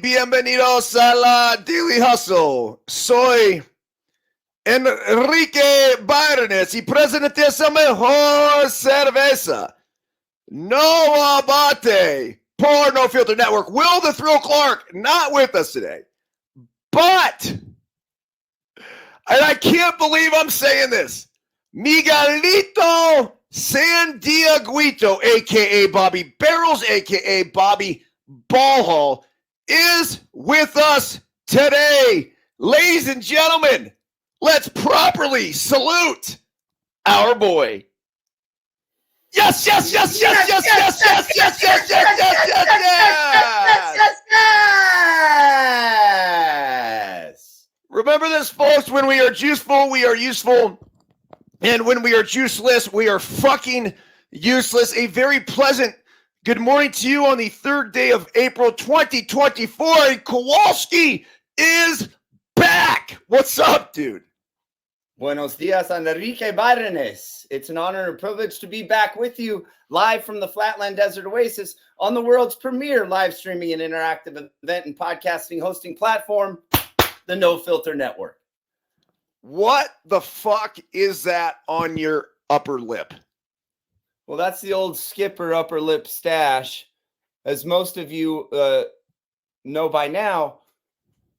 bienvenidos a la Daily Hustle. Soy Enrique Byrnes y presidente de esa mejor cerveza. No abate por No Filter Network. Will the Thrill Clark not with us today. But, and I can't believe I'm saying this, Miguelito Sandiaguito, a.k.a. Bobby Barrels, a.k.a. Bobby Ballhall, is with us today. Ladies and gentlemen, let's properly salute our boy. Yes, yes, yes, yes, yes, yes, yes, yes, yes, yes, yes, yes. Remember this, folks. When we are juiceful, we are useful. And when we are juiceless, we are fucking useless. A very pleasant good morning to you on the third day of April 2024. And Kowalski is back. What's up, dude? Buenos dias, Enrique Byrnes. It's an honor and a privilege to be back with you live from the Flatland Desert Oasis on the world's premier live streaming and interactive event and podcasting hosting platform, the No Filter Network. What the fuck is that on your upper lip? Well, that's the old Skipper upper lip stash. As most of you know by now,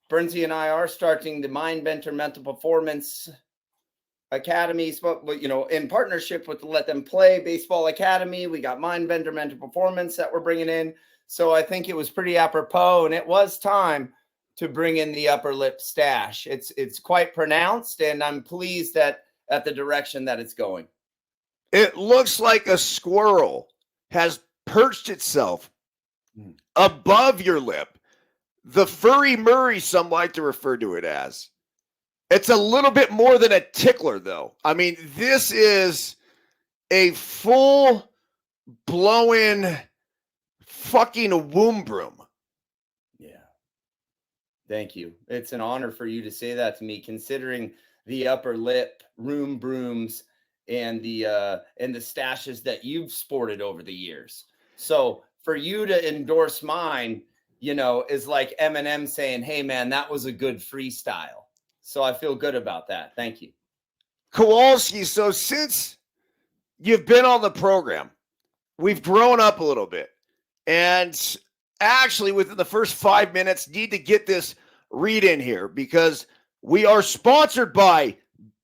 Byrnesy and I are starting the Mindbender Mental Performance Academies, but in partnership with the Let Them Play Baseball Academy. We got Mindbender Mental Performance that we're bringing in. So I think it was pretty apropos, and it was time to bring in the upper lip stash. It's quite pronounced, and I'm pleased at the direction that it's going. It looks like a squirrel has perched itself above your lip. The furry Murray, some like to refer to it as. It's a little bit more than a tickler, though. I mean, this is a full-blown fucking womb broom. Yeah. Thank you. It's an honor for you to say that to me, considering the upper lip, room brooms, and the stashes that you've sported over the years. So for you to endorse mine, is like Eminem saying, "Hey man, that was a good freestyle." So I feel good about that. Thank you. Kowalski, so since you've been on the program, we've grown up a little bit. And actually, within the first 5 minutes, need to get this read in here because we are sponsored by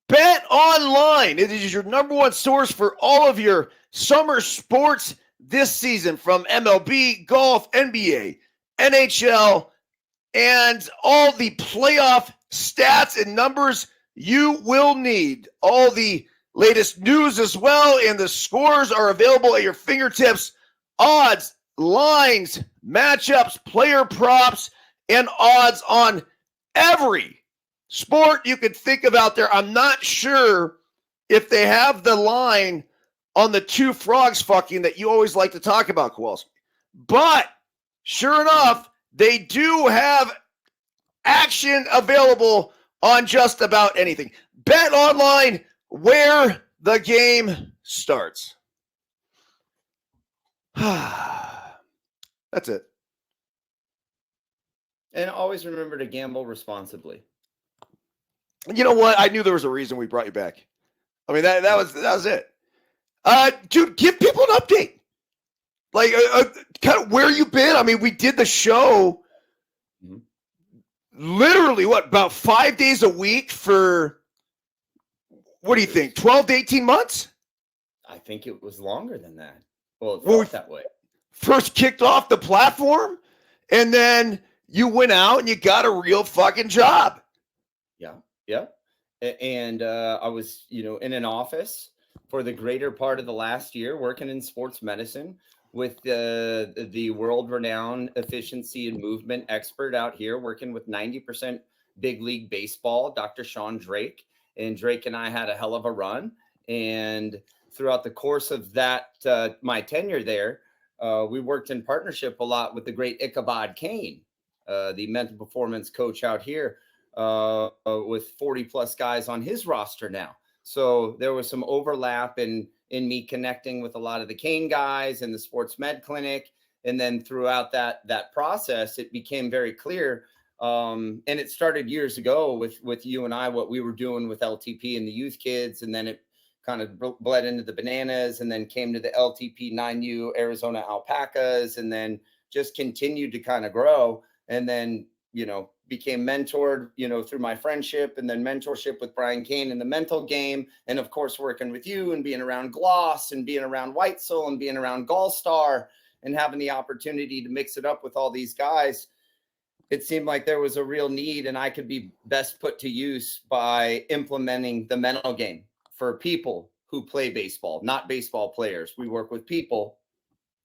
Bet Online. It is your number one source for all of your summer sports this season, from MLB, golf, NBA, NHL, and all the playoff stats and numbers you will need. All the latest news as well, and the scores are available at your fingertips. Odds, lines, matchups, player props, and odds on every sport you could think of out there. I'm not sure if they have the line on the two frogs fucking that you always like to talk about, Kowalski. But sure enough, they do have action available on just about anything. Bet Online, where the game starts. That's it. And always remember to gamble responsibly. You know what? I knew there was a reason we brought you back. I mean, that was it. Dude, give people an update. Like, kind of where you been? I mean, we did the show literally, about 5 days a week for, what do you think, 12 to 18 months? I think it was longer than that. Well, it felt that way. First kicked off the platform, and then you went out and you got a real fucking job. Yeah. And I was, in an office for the greater part of the last year, working in sports medicine with the world-renowned efficiency and movement expert out here, working with 90% big league baseball, Dr. Sean Drake. And Drake and I had a hell of a run. And throughout the course of that, my tenure there, we worked in partnership a lot with the great Ichabod Kane, the mental performance coach out here, with 40 plus guys on his roster now. So there was some overlap in me connecting with a lot of the Kane guys and the sports med clinic. And then throughout that process, it became very clear. And it started years ago with you and I, what we were doing with LTP and the youth kids. And then it kind of bled into the bananas, and then came to the LTP 9U Arizona alpacas, and then just continued to kind of grow. And then, became mentored, through my friendship, and then mentorship with Brian Kane in the mental game. And of course, working with you and being around Gloss and being around White Soul and being around Gallstar and having the opportunity to mix it up with all these guys. It seemed like there was a real need, and I could be best put to use by implementing the mental game for people who play baseball, not baseball players. We work with people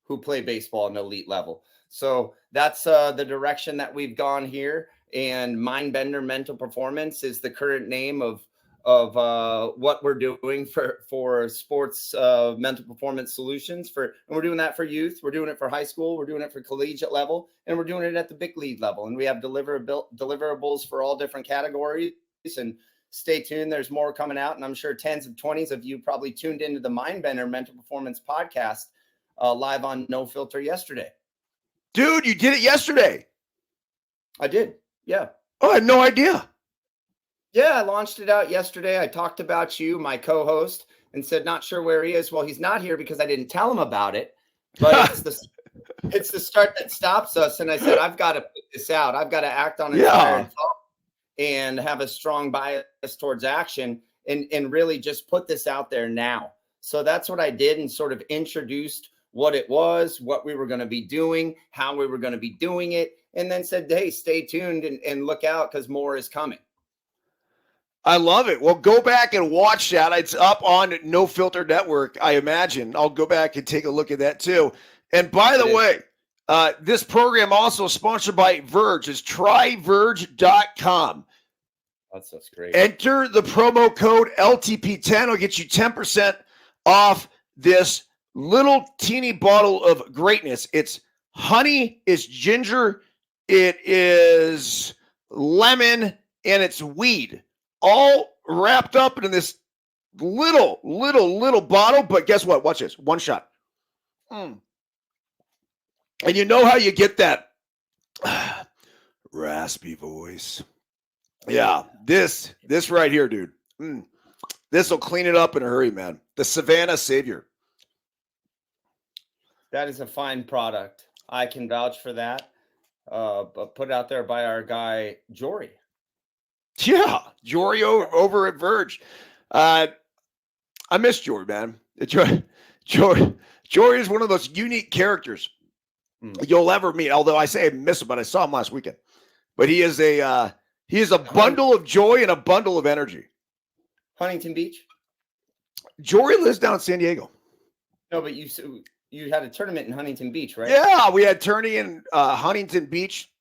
who play baseball at an elite level. So that's the direction that we've gone here. And Mindbender Mental Performance is the current name of what we're doing for sports mental performance solutions. And we're doing that for youth. We're doing it for high school. We're doing it for collegiate level, and we're doing it at the big league level. And we have deliverables for all different categories. And stay tuned. There's more coming out, and I'm sure 10s and 20s of you probably tuned into the Mindbender Mental Performance podcast live on No Filter yesterday. Dude, you did it yesterday. I did. Yeah. Oh, I had no idea. Yeah, I launched it out yesterday. I talked about you, my co-host, and said, not sure where he is. Well, he's not here because I didn't tell him about it, but it's the start that stops us. And I said, I've got to put this out. I've got to act on inspired thought and have a strong bias towards action, and really just put this out there now. So that's what I did, and sort of introduced what it was, what we were going to be doing, how we were going to be doing it, and then said, hey, stay tuned and look out, because more is coming. I love it. Well, go back and watch that. It's up on No Filter Network, I imagine. I'll go back and take a look at that too. And by the way, this program also sponsored by Verge. It's tryverge.com. That's great. Enter the promo code LTP10. It'll get you 10% off this little teeny bottle of greatness. It's honey, it's ginger, it is lemon, and it's weed, all wrapped up in this little bottle. But guess what? Watch this. One shot. And you know how you get that raspy voice. Yeah, this right here, dude. This will clean it up in a hurry, man. The Savannah Savior. That is a fine product. I can vouch for that. But put it out there by our guy, Jory. Yeah, Jory over at Verge. I miss Jory, man. Jory is one of those unique characters you'll ever meet. Although I say I miss him, but I saw him last weekend. But he is a bundle of joy and a bundle of energy. Huntington Beach. Jory lives down in San Diego. No, but you had a tournament in Huntington Beach, right? Yeah, we had tourney in Huntington Beach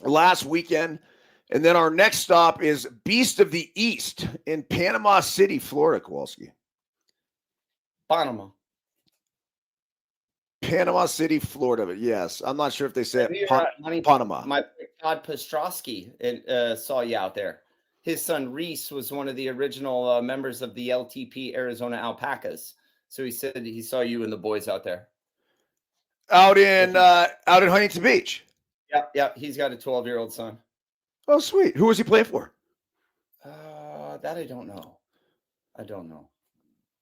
last weekend. And then our next stop is Beast of the East in Panama City, Florida, Kowalski. Panama City, Florida. Yes. I'm not sure if they said Panama. My Todd Pastrosky saw you out there. His son Reese was one of the original members of the LTP Arizona Alpacas. So he said he saw you and the boys out there. Out in Huntington Beach. Yeah. He's got a 12-year-old son. Oh, sweet. Who was he playing for? That I don't know.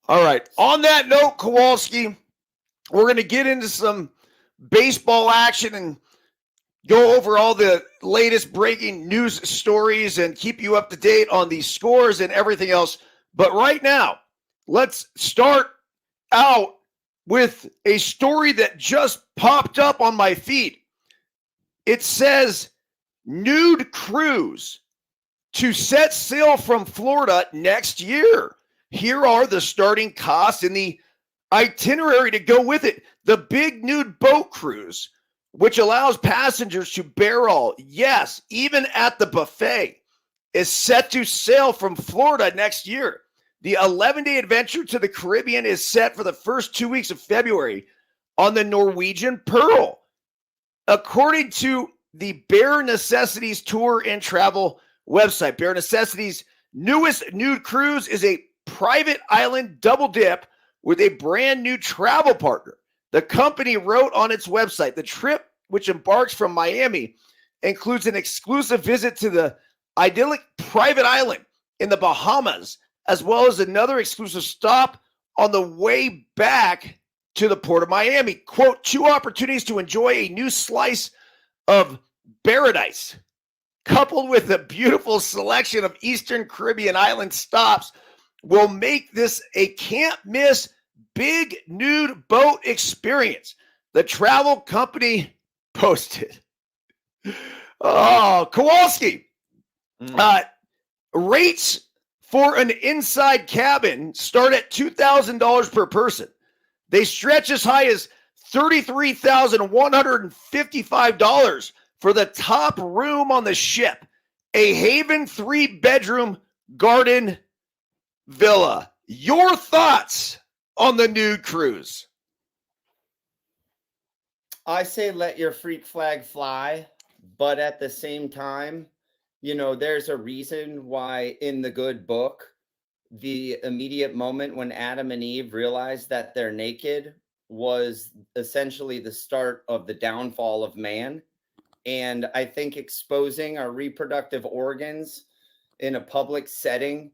All right. On that note, Kowalski, we're going to get into some baseball action and go over all the latest breaking news stories and keep you up to date on the scores and everything else. But right now, let's start out with a story that just popped up on my feed. It says, nude cruise to set sail from Florida next year. Here are the starting costs and the itinerary to go with it. The big nude boat cruise, which allows passengers to barrel, yes, even at the buffet, is set to sail from Florida next year. The 11-day adventure to the Caribbean is set for the first 2 weeks of February on the Norwegian Pearl. According to the Bare Necessities Tour and Travel website, Bare Necessities' newest nude cruise is a private island double dip with a brand new travel partner. The company wrote on its website, the trip, which embarks from Miami, includes an exclusive visit to the idyllic private island in the Bahamas, as well as another exclusive stop on the way back to the port of Miami. Quote, 2 opportunities to enjoy a new slice of paradise, coupled with a beautiful selection of Eastern Caribbean island stops, will make this a can't-miss big nude boat experience. The travel company posted. Oh, Kowalski. Rates for an inside cabin start at $2,000 per person. They stretch as high as $33,155 for the top room on the ship, a Haven 3-bedroom garden villa. Your thoughts on the nude cruise? I say let your freak flag fly, but at the same time, there's a reason why in the good book, the immediate moment when Adam and Eve realized that they're naked was essentially the start of the downfall of man. And I think exposing our reproductive organs in a public setting,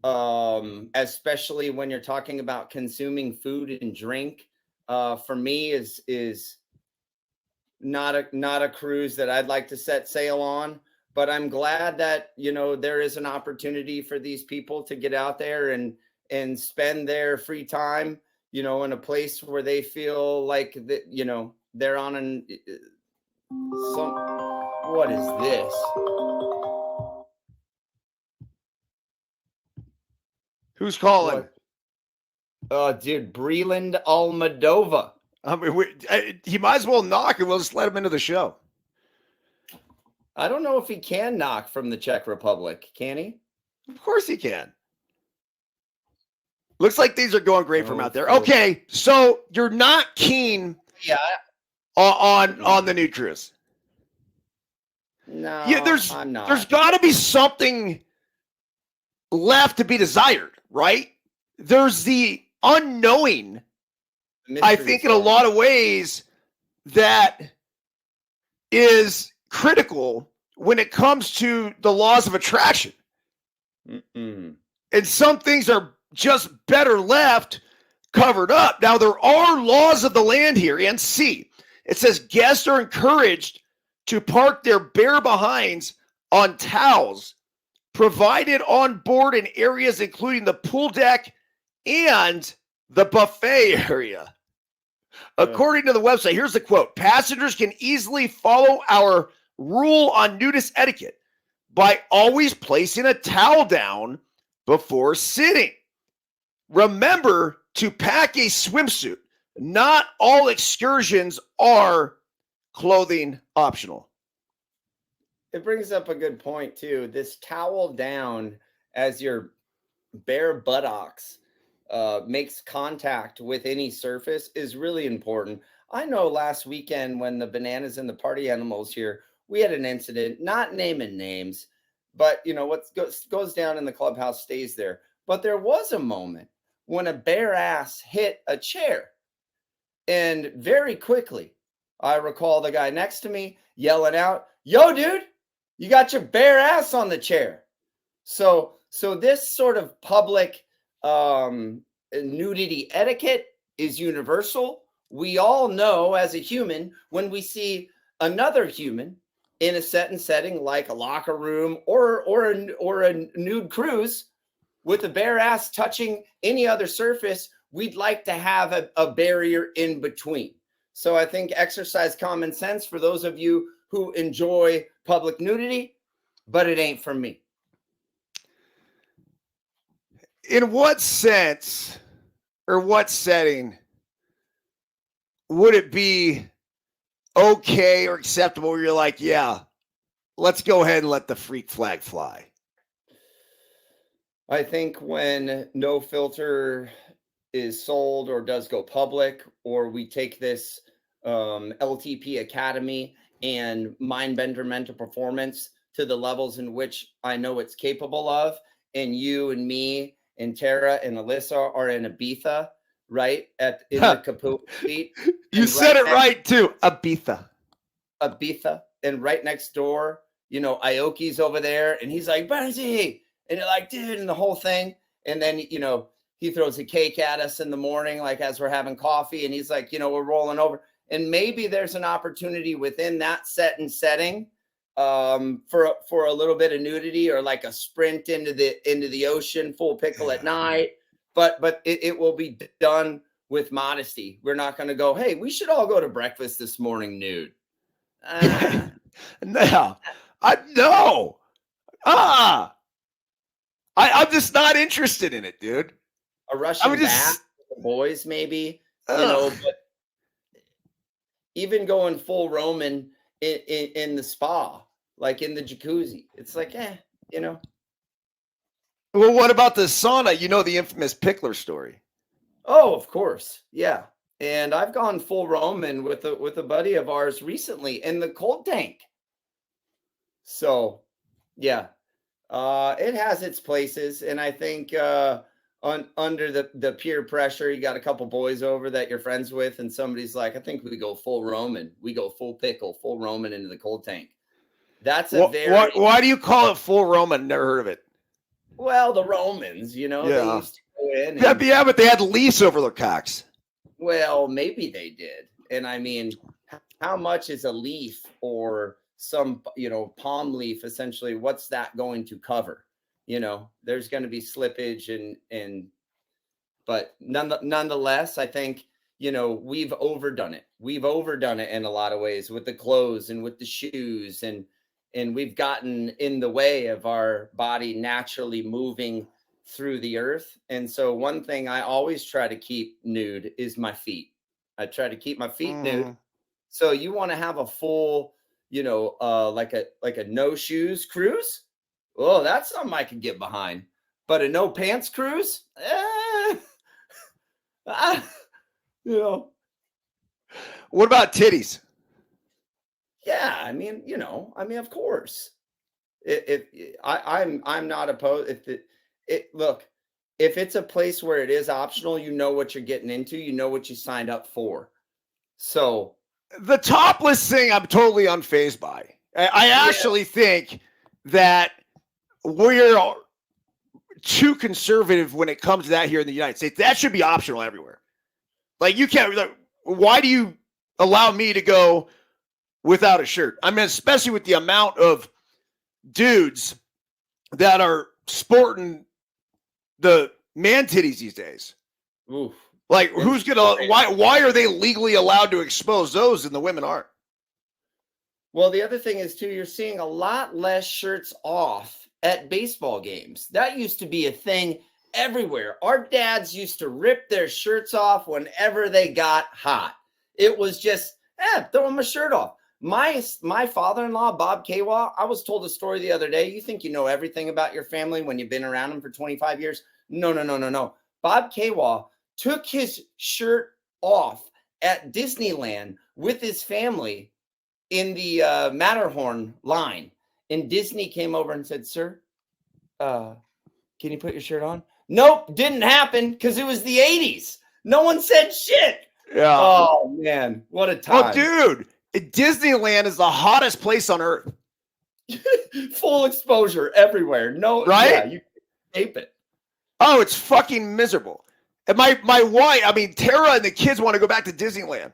especially when you're talking about consuming food and drink, for me is not a cruise that I'd like to set sail on. But I'm glad that, there is an opportunity for these people to get out there and spend their free time, in a place where they feel like that, they're on what is this? Who's calling? Dude, Breland Almadova. I mean, he might as well knock and we'll just let him into the show. I don't know if he can knock from the Czech Republic. Can he? Of course he can. Looks like things are going great from out there. Okay, so you're not keen on the nude cruise. No, I'm not. There's got to be something left to be desired, right? There's the unknowing, I think, in a lot of ways that is critical when it comes to the laws of attraction. Mm-mm. And some things are just better left covered up. Now, there are laws of the land here, and see, it says guests are encouraged to park their bare behinds on towels provided on board in areas including the pool deck and the buffet area. According to the website, here's the quote: passengers can easily follow our rule on nudist etiquette by always placing a towel down before sitting. Remember to pack a swimsuit. Not all excursions are clothing optional. It brings up a good point, too. This towel down as your bare buttocks makes contact with any surface is really important. I know last weekend when the Bananas and the Party Animals here, we had an incident, not naming names, but what goes down in the clubhouse stays there. But there was a moment when a bare ass hit a chair. And very quickly, I recall the guy next to me yelling out, "Yo, dude, you got your bare ass on the chair." So this sort of public nudity etiquette is universal. We all know as a human, when we see another human in a set and setting like a locker room or a nude cruise with a bare ass touching any other surface, we'd like to have a barrier in between. So I think exercise common sense for those of you who enjoy public nudity, but it ain't for me. In what sense or what setting would it be okay or acceptable where you're like, yeah, let's go ahead and let the freak flag fly? I think when no filter is sold or does go public, or we take this LTP Academy and Mindbender Mental Performance to the levels in which I know it's capable of, and you and me and Tara and Alyssa are in Ibiza right in the Kapua Suite. You said it right too. Ibiza. And right next door, Aoki's over there, and he's like, Byrnesy, and you're like, dude, and the whole thing. And then, he throws a cake at us in the morning, like as we're having coffee, and he's like, we're rolling over. And maybe there's an opportunity within that setting for a little bit of nudity, or like a sprint into the ocean, full pickle at night. But it will be done with modesty. We're not going to go, hey, we should all go to breakfast this morning nude. No. I'm just not interested in it, dude. A Russian bath with the boys, maybe, but even going full Roman in the spa, like in the jacuzzi, it's like, Well, what about the sauna? The infamous Pickler story. Oh, of course. Yeah. And I've gone full Roman with a buddy of ours recently in the cold tank. So, yeah, it has its places. And I think under the peer pressure, you got a couple boys over that you're friends with, and somebody's like, I think we go full Roman. We go full pickle, full Roman into the cold tank. That's why do you call it full Roman? Never heard of it. Well, the Romans, they used to go in. Yeah, but they had leaves over their cocks. Well, maybe they did. And I mean, how much is a leaf or some, palm leaf, essentially? What's that going to cover? There's going to be slippage but nonetheless, I think, we've overdone it. We've overdone it in a lot of ways with the clothes and with the shoes, and we've gotten in the way of our body naturally moving through the earth. And so one thing I always try to keep nude is my feet. I try to keep my feet nude. So you want to have a full, like a no shoes cruise? Oh, that's something I could get behind. But a no pants cruise? What about titties? Yeah, I mean, of course. I'm not opposed. Look, if it's a place where it is optional, you know what you're getting into, you know what you signed up for. So the topless thing, I'm totally unfazed by. I actually think that we're too conservative when it comes to that here in the United States. That should be optional everywhere. Like, you can't. Why do you allow me to go without a shirt? I mean, especially with the amount of dudes that are sporting the man titties these days. Oof. Like, who's gonna? Why are they legally allowed to expose those and the women aren't? Well, the other thing is too, you're seeing a lot less shirts off at baseball games. That used to be a thing everywhere. Our dads used to rip their shirts off whenever they got hot. It was just, throw them a shirt off. My father-in-law, Bob Kawa, I was told a story the other day. You think you know everything about your family when you've been around them for 25 years? No. Bob Kawa took his shirt off at Disneyland with his family in the Matterhorn line. And Disney came over and said, sir, can you put your shirt on? Nope, didn't happen because it was the 80s. No one said shit. Yeah. Oh, man, what a time. Oh, dude, Disneyland is the hottest place on earth. Full exposure everywhere. No, right? Yeah, you tape it. Oh, it's fucking miserable. And my wife, I mean, Tara and the kids want to go back to Disneyland.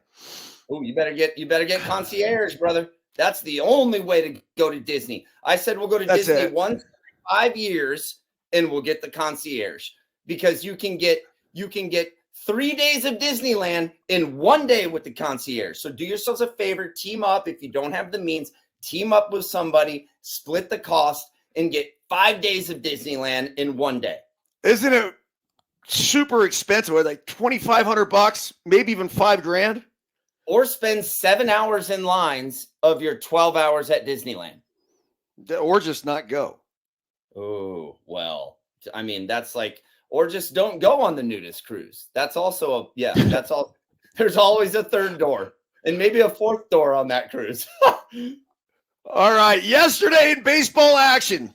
Oh, you better get concierge, brother. That's the only way to go to Disney. I said we'll go to Disney once every 5 years, and we'll get the concierge, because you can get 3 days of Disneyland in 1 day with the concierge. So do yourselves a favor, team up. If you don't have the means, team up with somebody, split the cost, and get 5 days of Disneyland in 1 day. Isn't it super expensive? Like $2,500, maybe even $5,000. Or spend 7 hours in lines of your 12 hours at Disneyland. Or just not go. Oh, well, I mean, that's like, or just don't go on the nudist cruise. That's also, that's all. There's always a third door and maybe a fourth door on that cruise. All right. Yesterday in baseball action,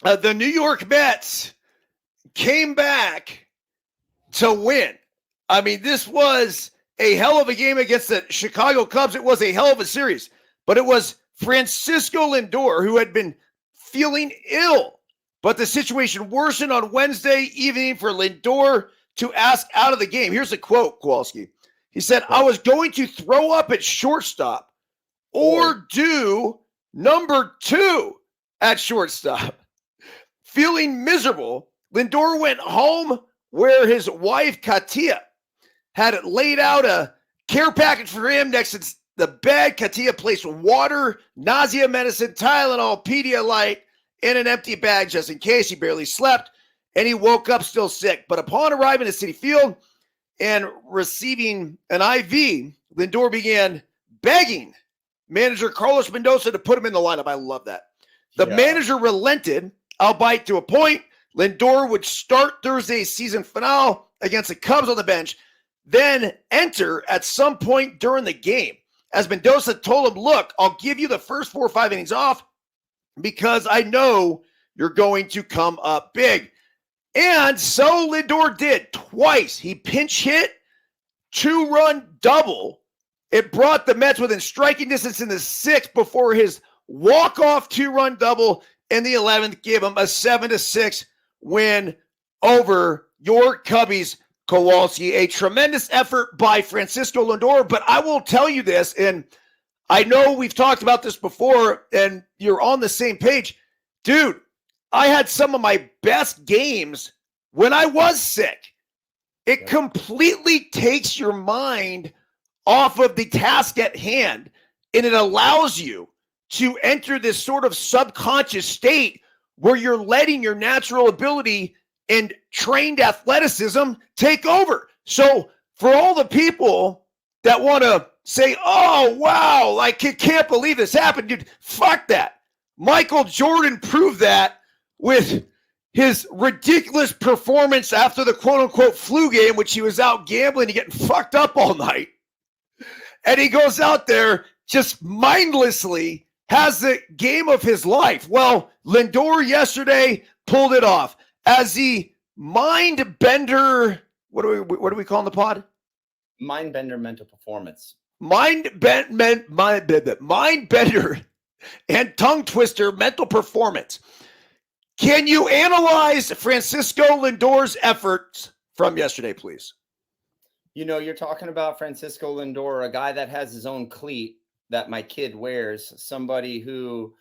the New York Mets came back to win. I mean, this was a hell of a game against the Chicago Cubs. It was a hell of a series, but it was Francisco Lindor who had been feeling ill. But the situation worsened on Wednesday evening for Lindor to ask out of the game. Here's a quote, Kowalski. He said, I was going to throw up at shortstop or do number 2 at shortstop. Feeling miserable, Lindor went home where his wife, Katia, had laid out a care package for him next to the bed. Katia placed water, nausea medicine, Tylenol, Pedialyte in an empty bag just in case. He barely slept, and he woke up still sick. But upon arriving at Citi Field and receiving an IV, Lindor began begging manager Carlos Mendoza to put him in the lineup. I love that. The manager relented, albeit to a point. Lindor would start Thursday's season finale against the Cubs on the bench, then enter at some point during the game. As Mendoza told him, look, I'll give you the first 4 or 5 innings off because I know you're going to come up big. And so Lindor did twice. He pinch hit, 2-run double. It brought the Mets within striking distance in the 6th before his walk-off 2-run double in the 11th gave him a 7-6 win over your Cubbies, Kowalski. A tremendous effort by Francisco Lindor, but I will tell you this, and I know we've talked about this before, and you're on the same page. Dude, I had some of my best games when I was sick. It completely takes your mind off of the task at hand, and it allows you to enter this sort of subconscious state where you're letting your natural ability and trained athleticism take over. So for all the people that want to say, oh, wow, I can't believe this happened, dude, fuck that. Michael Jordan proved that with his ridiculous performance after the quote-unquote flu game, which he was out gambling and getting fucked up all night. And he goes out there just mindlessly has the game of his life. Well, Lindor yesterday pulled it off as the mind bender. What do we call in the pod? Mind bender mental performance. Mind bender and tongue twister mental performance. Can you analyze Francisco Lindor's efforts from yesterday, please? You know, you're talking about Francisco Lindor, a guy that has his own cleat that my kid wears, somebody who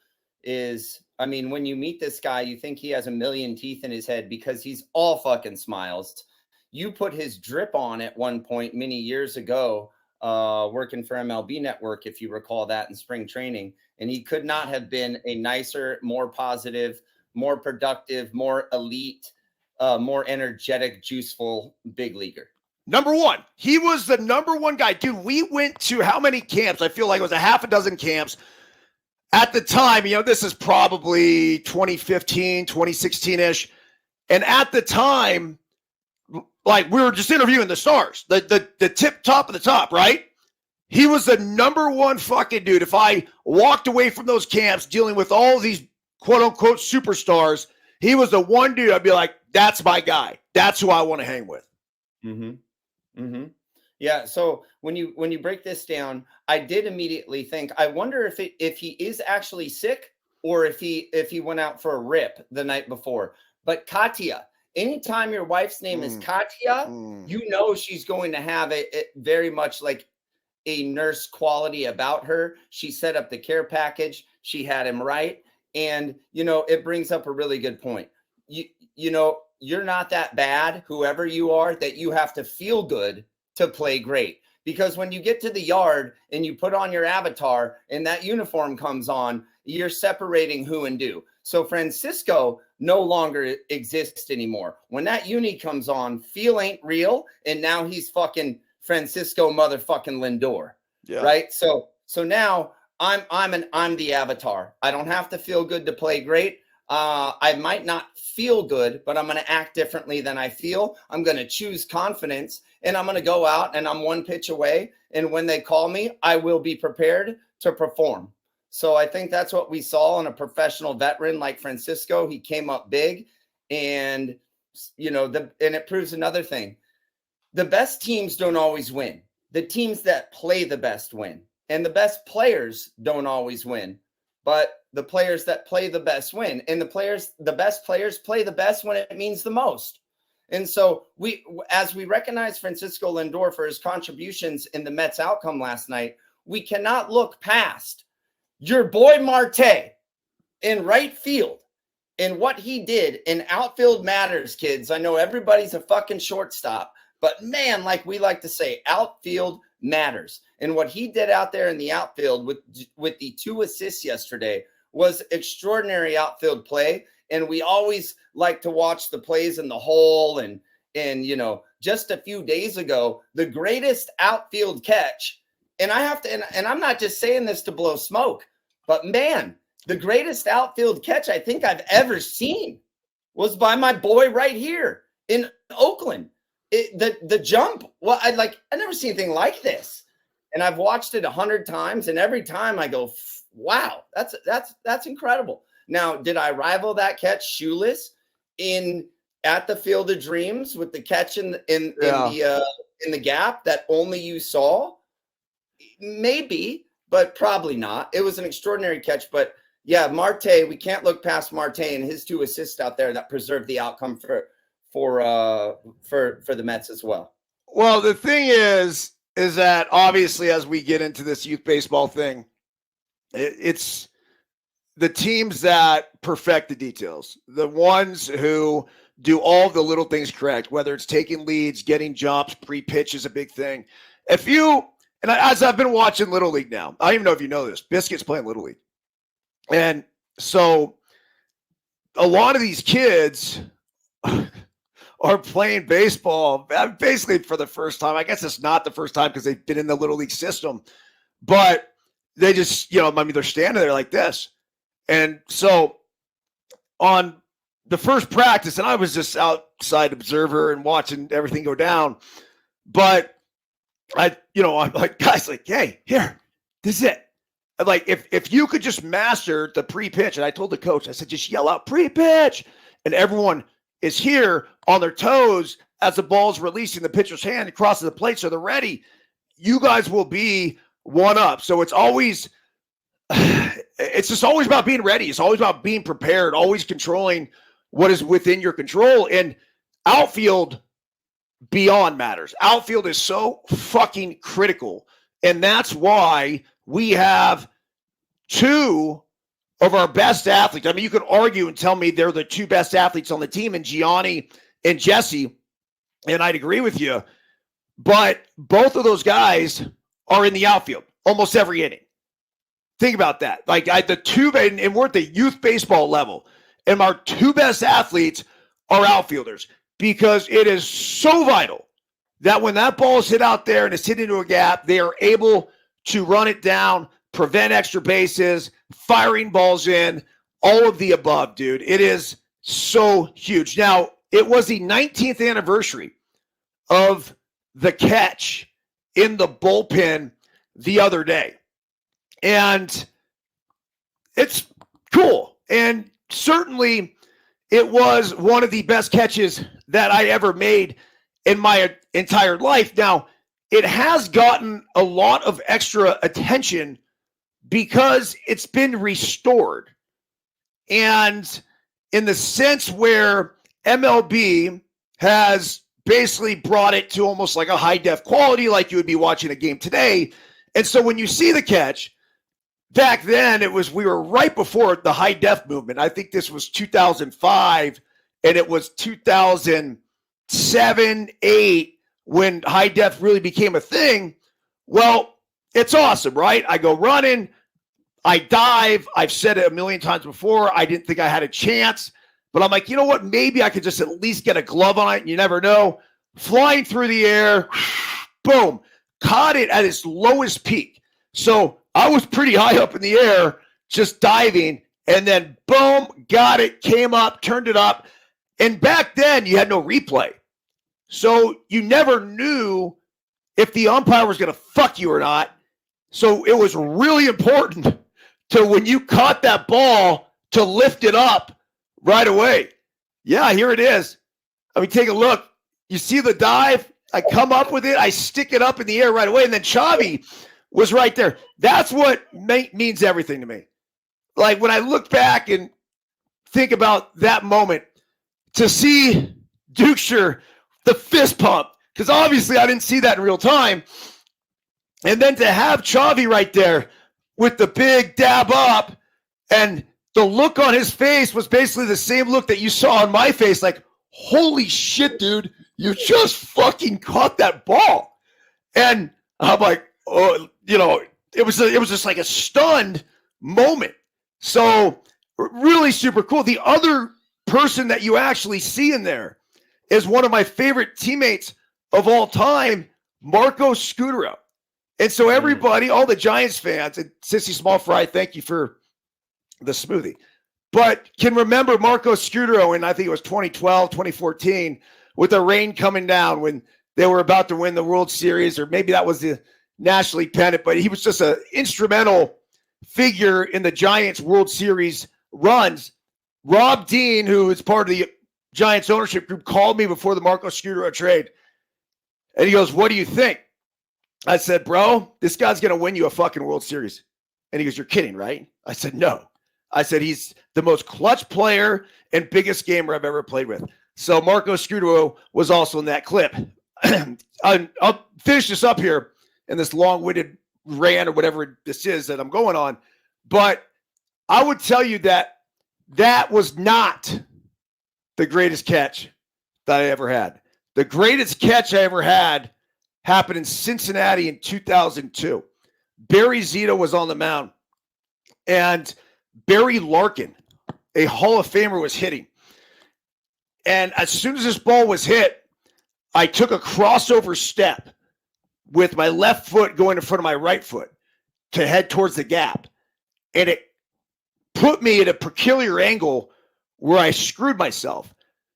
is, I mean, when you meet this guy, you think he has a million teeth in his head because he's all fucking smiles. You put his drip on at one point many years ago, working for MLB Network, if you recall that in spring training, and he could not have been a nicer, more positive, more productive, more elite, more energetic, juiceful big leaguer. Number one, he was the number one guy. Dude, we went to how many camps? I feel like it was a half a dozen camps at the time. You know, this is probably 2015, 2016-ish. And at the time, like we were just interviewing the stars, the tip top of the top, right? He was the number one fucking dude. If I walked away from those camps dealing with all these quote unquote superstars, he was the one dude I'd be like, that's my guy. That's who I want to hang with. Mm-hmm. Mm-hmm. Yeah. So when you break this down, I did immediately think, I wonder if he is actually sick or if he went out for a rip the night before. But Katia, anytime your wife's name is Katia, you know she's going to have it very much like a nurse quality about her. She set up the care package. She had him right. And, you know, it brings up a really good point. You know, you're not that bad, whoever you are, that you have to feel good to play great. Because when you get to the yard and you put on your avatar and that uniform comes on, you're separating who and do. So Francisco no longer exists anymore. When that uni comes on, feel ain't real. And now he's fucking Francisco motherfucking Lindor. Yeah. Right. So now I'm the avatar. I don't have to feel good to play great. I might not feel good, but I'm going to act differently than I feel. I'm going to choose confidence and I'm going to go out and I'm one pitch away. And when they call me, I will be prepared to perform. So I think that's what we saw in a professional veteran like Francisco. He came up big and, you know, and it proves another thing. the best teams don't always win. The teams that play the best win. And the best players don't always win. But the players that play the best win. And the best players play the best when it means the most. And so as we recognize Francisco Lindor for his contributions in the Mets outcome last night, we cannot look past your boy Marte in right field and what he did in outfield matters, kids. I know everybody's a fucking shortstop, but man, like we like to say, outfield matters. And what he did out there in the outfield with the 2 assists yesterday was extraordinary outfield play. And we always like to watch the plays in the hole. And just a few days ago, the greatest outfield catch, and I have to, and I'm not just saying this to blow smoke, but man, the greatest outfield catch I think I've ever seen was by my boy right here in Oakland. The jump, well, I never seen anything like this. And I've watched it 100 times, and every time I go, wow, that's incredible. Now, did I rival that catch shoeless at the Field of Dreams with the catch in the gap that only you saw? Maybe, but probably not. It was an extraordinary catch, but yeah, Marte, we can't look past Marte and his 2 assists out there that preserved the outcome for the Mets as well. Well, the thing is that obviously as we get into this youth baseball thing, it's the teams that perfect the details, the ones who do all the little things correct, whether it's taking leads, getting jumps, pre-pitch is a big thing. As I've been watching Little League now, I don't even know if you know this, Biscuit's playing Little League. And so a lot of these kids are playing baseball basically for the first time. I guess it's not the first time because they've been in the Little League system, but they just, they're standing there like this. And so on the first practice, and I was just outside observer and watching everything go down, but I'm like, guys, like, hey, here, this is it. Like, if you could just master the pre-pitch, and I told the coach, I said, just yell out pre-pitch, and everyone is here on their toes as the ball's releasing the pitcher's hand across the plate, so they're ready. You guys will be one up. So it's just always about being ready. It's always about being prepared, always controlling what is within your control. And outfield beyond matters. Outfield is so fucking critical. And that's why we have 2 of our best athletes. I mean, you could argue and tell me they're the 2 best athletes on the team, and Gianni and Jesse, and I'd agree with you. But both of those guys are in the outfield almost every inning. Think about that. Like and we're at the youth baseball level, and our 2 best athletes are outfielders because it is so vital that when that ball is hit out there and it's hit into a gap, they are able to run it down, prevent extra bases, firing balls in, all of the above, dude. It is so huge. Now, it was the 19th anniversary of the catch in the bullpen the other day. And it's cool. And certainly it was one of the best catches that I ever made in my entire life. Now, it has gotten a lot of extra attention because it's been restored. And in the sense where MLB has basically brought it to almost like a high def quality, like you would be watching a game today. And so when you see the catch, back then we were right before the high def movement. I think this was 2005 and it was 2007, 8 when high def really became a thing. Well, it's awesome, right? I go running, I dive. I've said it a million times before. I didn't think I had a chance, but I'm like, you know what? Maybe I could just at least get a glove on it. And you never know. Flying through the air, boom, caught it at its lowest peak. So I was pretty high up in the air, just diving, and then boom, got it, came up, turned it up. And back then you had no replay. So you never knew if the umpire was going to fuck you or not. So it was really important to, when you caught that ball, to lift it up right away. Yeah, here it is. I mean, take a look. You see the dive, I come up with it. I stick it up in the air right away. And then Chavi was right there. That's what means everything to me. Like when I look back and think about that moment, to see Dukeshire, the fist pump, because obviously I didn't see that in real time. And then to have Chavi right there with the big dab up, and the look on his face was basically the same look that you saw on my face, like, holy shit, dude, you just fucking caught that ball. And I'm like, oh, it was just like a stunned moment. So really super cool. The other person that you actually see in there is one of my favorite teammates of all time, Marco Scudero. And so everybody, all the Giants fans, and Sissy Small Fry, thank you for the smoothie, but can remember Marco Scudero in, I think it was 2012, 2014, with the rain coming down when they were about to win the World Series, or maybe that was the National League pennant, but he was just an instrumental figure in the Giants World Series runs. Rob Dean, who is part of the Giants ownership group, called me before the Marco Scudero trade. And he goes, what do you think? I said, bro, this guy's going to win you a fucking World Series. And he goes, you're kidding, right? I said, no. I said, he's the most clutch player and biggest gamer I've ever played with. So Marco Scudero was also in that clip. I'll finish this up here in this long-winded rant or whatever this is that I'm going on. But I would tell you that that was not the greatest catch that I ever had. The greatest catch I ever had happened in Cincinnati in 2002. Barry Zito was on the mound, and Barry Larkin, a Hall of Famer, was hitting. And as soon as this ball was hit, I took a crossover step with my left foot going in front of my right foot to head towards the gap. And it put me at a peculiar angle where I screwed myself.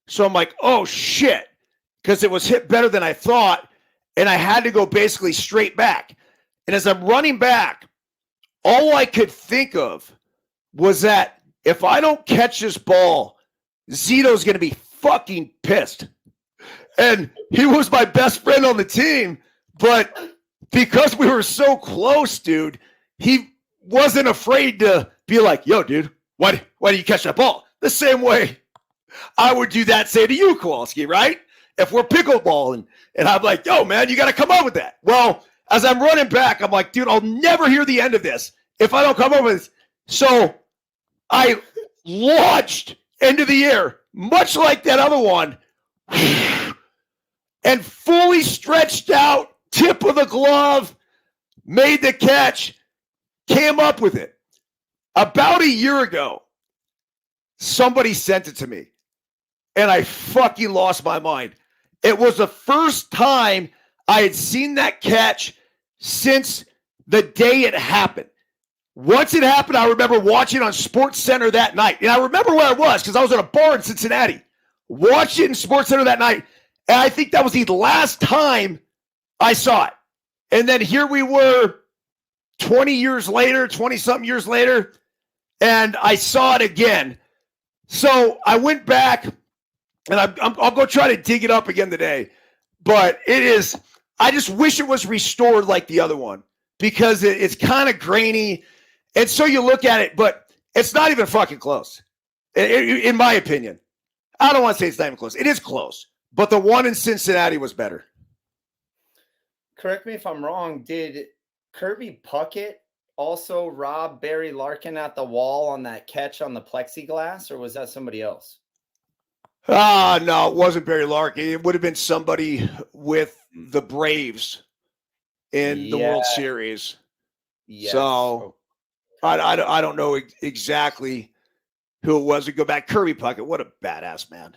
So I'm like, oh shit, because it was hit better than I thought. And I had to go basically straight back. And as I'm running back, all I could think of was that if I don't catch this ball, Zito's going to be fucking pissed. And he was my best friend on the team, but because we were so close, dude, he wasn't afraid to be like, yo, dude, why do you catch that ball? The same way I would do that, say to you, Kowalski, right? If we're pickleballing, and I'm like, yo, man, you got to come up with that. Well, as I'm running back, I'm like, dude, I'll never hear the end of this if I don't come up with this. So I launched into the air, much like that other one, and fully stretched out, tip of the glove, made the catch, came up with it. About a year ago, somebody sent it to me, and I fucking lost my mind. It was the first time I had seen that catch since the day it happened. Once it happened, I remember watching on Sports Center that night. And I remember where I was because I was at a bar in Cincinnati watching Sports Center that night. And I think that was the last time I saw it. And then here we were 20 years later, 20-something years later, and I saw it again. So I went back, and I'll go try to dig it up again today. But it is, I just wish it was restored like the other one because it's kind of grainy. And so you look at it, but it's not even fucking close, in my opinion. I don't want to say it's not even close. It is close, but the one in Cincinnati was better. Correct me if I'm wrong. Did Kirby Puckett also rob Barry Larkin at the wall on that catch on the plexiglass, or was that somebody else? No, it wasn't Barry Larkin. It would have been somebody with the Braves in the World Series. Yes. So I don't know exactly who it was. We go back. Kirby Puckett. What a badass man.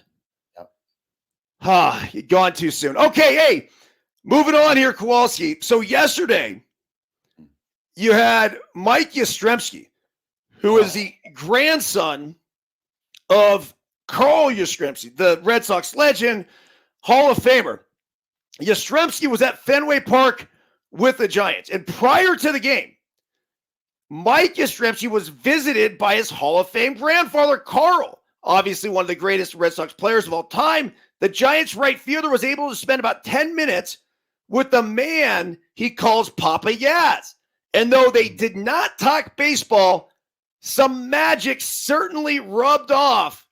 Yep. You'd gone too soon. Okay, hey, moving on here, Kowalski. So yesterday, you had Mike Yastrzemski, who is the grandson of Carl Yastrzemski, the Red Sox legend, Hall of Famer. Yastrzemski was at Fenway Park with the Giants. And prior to the game, Mike Yastrzemski was visited by his Hall of Fame grandfather, Carl. Obviously, one of the greatest Red Sox players of all time, the Giants right fielder was able to spend about 10 minutes with the man he calls Papa Yaz. And though they did not talk baseball, some magic certainly rubbed off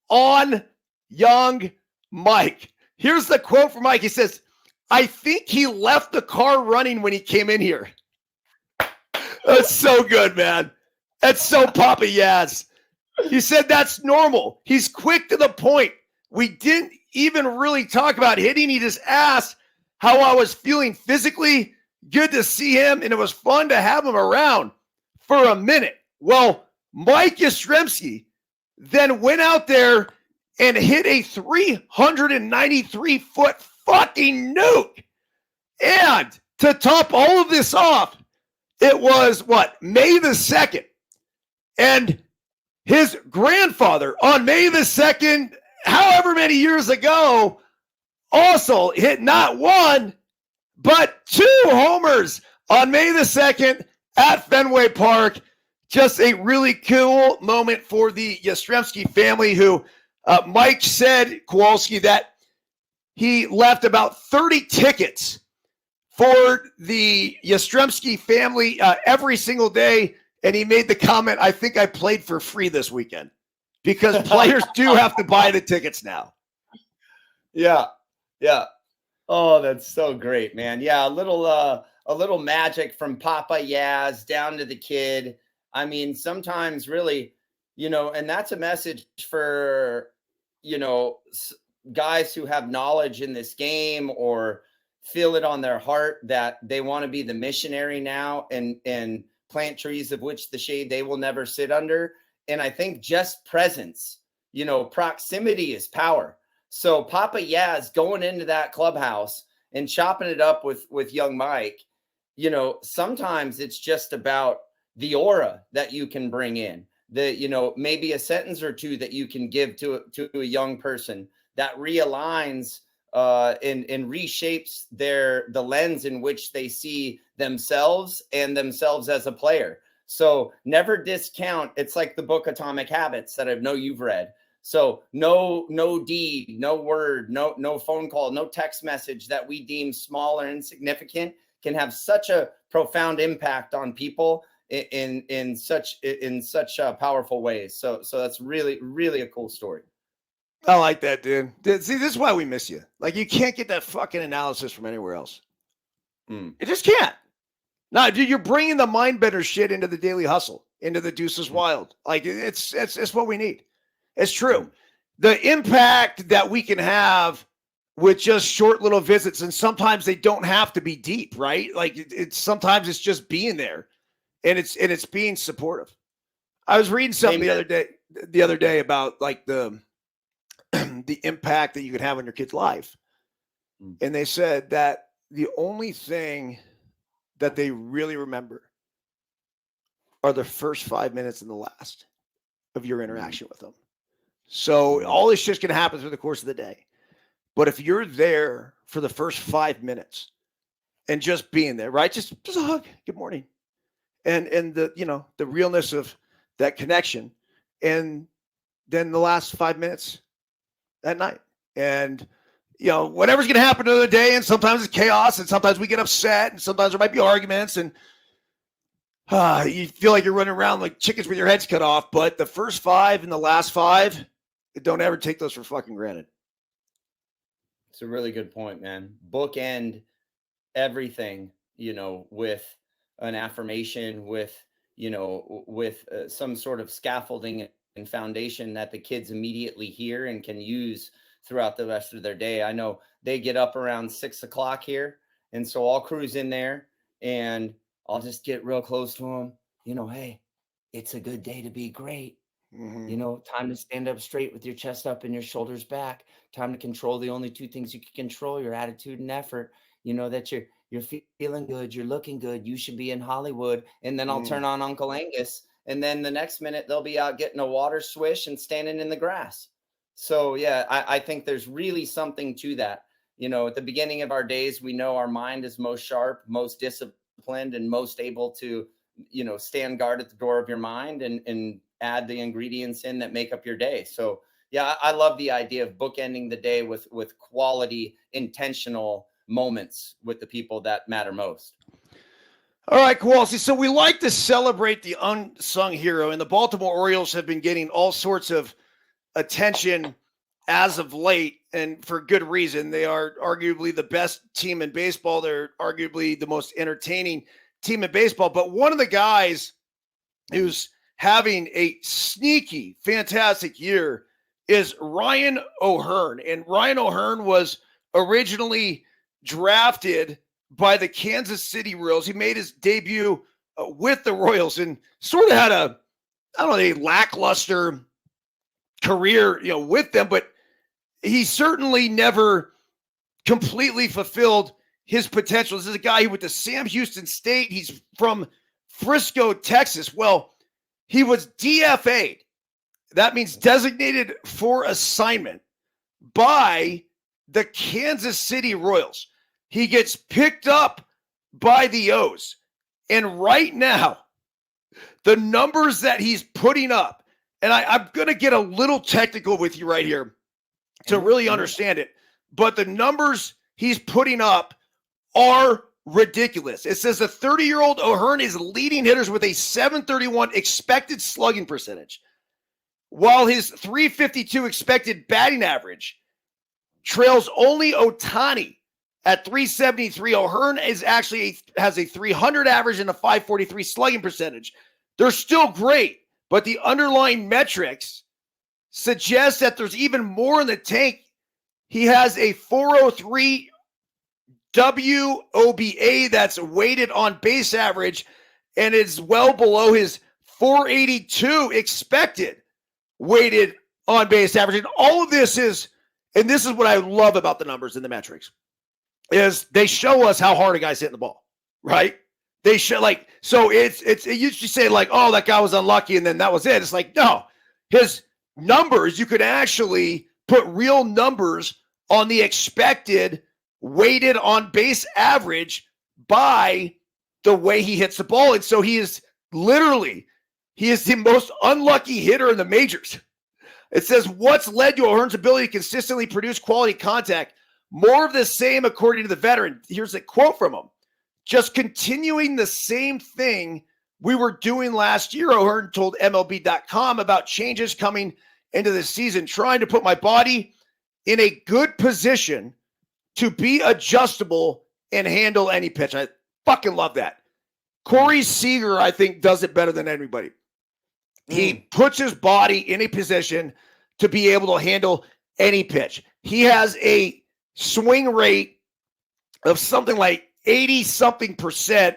on young Mike. Here's the quote from Mike. He says, "I think he left the car running when he came in here." That's so good, man. That's so Papa Yaz. He said that's normal. He's quick to the point. We didn't even really talk about hitting. He just asked how I was feeling physically. Good to see him, and it was fun to have him around for a minute. Well, Mike Yastrzemski then went out there and hit a 393-foot fucking nuke. And to top all of this off, it was May the 2nd. And his grandfather on May the 2nd, however many years ago, also hit not one, but 2 homers on May the 2nd at Fenway Park. Just a really cool moment for the Yastrzemski family, who Mike said, Kowalski, that he left about 30 tickets for the Yastrzemski family every single day. And he made the comment, "I think I played for free this weekend," because players do have to buy the tickets now. Yeah. Yeah. Oh, that's so great, man. Yeah. A little magic from Papa Yaz down to the kid. I mean, sometimes really, and that's a message for, guys who have knowledge in this game or feel it on their heart that they want to be the missionary now and plant trees of which the shade they will never sit under. And I think just presence, proximity is power. So Papa Yaz going into that clubhouse and chopping it up with young Mike, sometimes it's just about the aura that you can bring in, maybe a sentence or two that you can give to a young person that realigns and reshapes the lens in which they see themselves and themselves as a player. So never discount. It's like the book Atomic Habits that I know you've read. So no deed, no word, no phone call, no text message that we deem small or insignificant can have such a profound impact on people in such powerful ways. So that's really, really a cool story. I like that, dude. See, this is why we miss you. Like, you can't get that fucking analysis from anywhere else. You just can't. No, dude, you're bringing the mind bender shit into the Daily Hustle, into the Deuces Wild. Like, it's what we need. It's true. The impact that we can have with just short little visits, and sometimes they don't have to be deep, right? Like, it's sometimes it's just being there, and it's being supportive. I was reading something the other day about like the impact that you can have on your kid's life. And they said that the only thing that they really remember are the first 5 minutes and the last of your interaction with them. So all this shit's going to happen through the course of the day. But if you're there for the first 5 minutes and just being there, right? Just a hug, good morning. And the realness of that connection. And then the last 5 minutes at night. And, whatever's going to happen another day. And sometimes it's chaos, and sometimes we get upset, and sometimes there might be arguments, and you feel like you're running around like chickens with your heads cut off. But the first 5 and the last 5, don't ever take those for fucking granted. It's a really good point, man. Bookend everything, with an affirmation, with some sort of scaffolding and foundation that the kids immediately hear and can use throughout the rest of their day. I know they get up around 6 o'clock here. And so I'll cruise in there and I'll just get real close to them. Hey, it's a good day to be great. Time to stand up straight with your chest up and your shoulders back. Time to control the only 2 things you can control: your attitude and effort. That you're feeling good, you're looking good, you should be in Hollywood. And then I'll turn on Uncle Angus. And then the next minute they'll be out getting a water swish and standing in the grass. So yeah, I think there's really something to that. At the beginning of our days, we know our mind is most sharp, most disciplined, and most able to, stand guard at the door of your mind and add the ingredients in that make up your day. So, yeah, I love the idea of bookending the day with quality, intentional moments with the people that matter most. All right, Kowalski. So we like to celebrate the unsung hero, and the Baltimore Orioles have been getting all sorts of attention as of late, and for good reason. They are arguably the best team in baseball. They're arguably the most entertaining team in baseball. But one of the guys who's having a sneaky, fantastic year is Ryan O'Hearn. And Ryan O'Hearn was originally drafted by the Kansas City Royals. He made his debut with the Royals and sort of had a lackluster career, with them, but he certainly never completely fulfilled his potential. This is a guy who went to Sam Houston State. He's from Frisco, Texas. Well, he was DFA'd. That means designated for assignment by the Kansas City Royals. He gets picked up by the O's. And right now, the numbers that he's putting up, and I'm going to get a little technical with you right here to really understand it, but the numbers he's putting up are ridiculous. It says the 30-year-old O'Hearn is leading hitters with a .731 expected slugging percentage, while his .352 expected batting average trails only Ohtani at .373. O'Hearn is actually has a .300 average and a .543 slugging percentage. They're still great, but the underlying metrics suggest that there's even more in the tank. He has a .403 WOBA that's weighted on base average and is well below his .482 expected weighted on base average. And all of this is, and this is what I love about the numbers and the metrics, is they show us how hard a guy's hitting the ball, right? They show so it used to say oh, that guy was unlucky and then that was it. It's no, his numbers, you could actually put real numbers on the expected weighted on base average by the way he hits the ball. And so he is the most unlucky hitter in the majors. It says what's led to O'Hearn's ability to consistently produce quality contact. More of the same, according to the veteran. Here's a quote from him. Just continuing the same thing we were doing last year, O'Hearn told MLB.com about changes coming into the season, trying to put my body in a good position to be adjustable and handle any pitch. I fucking love that. Corey Seager, I think, does it better than anybody. He puts his body in a position to be able to handle any pitch. He has a swing rate of something like 80-something%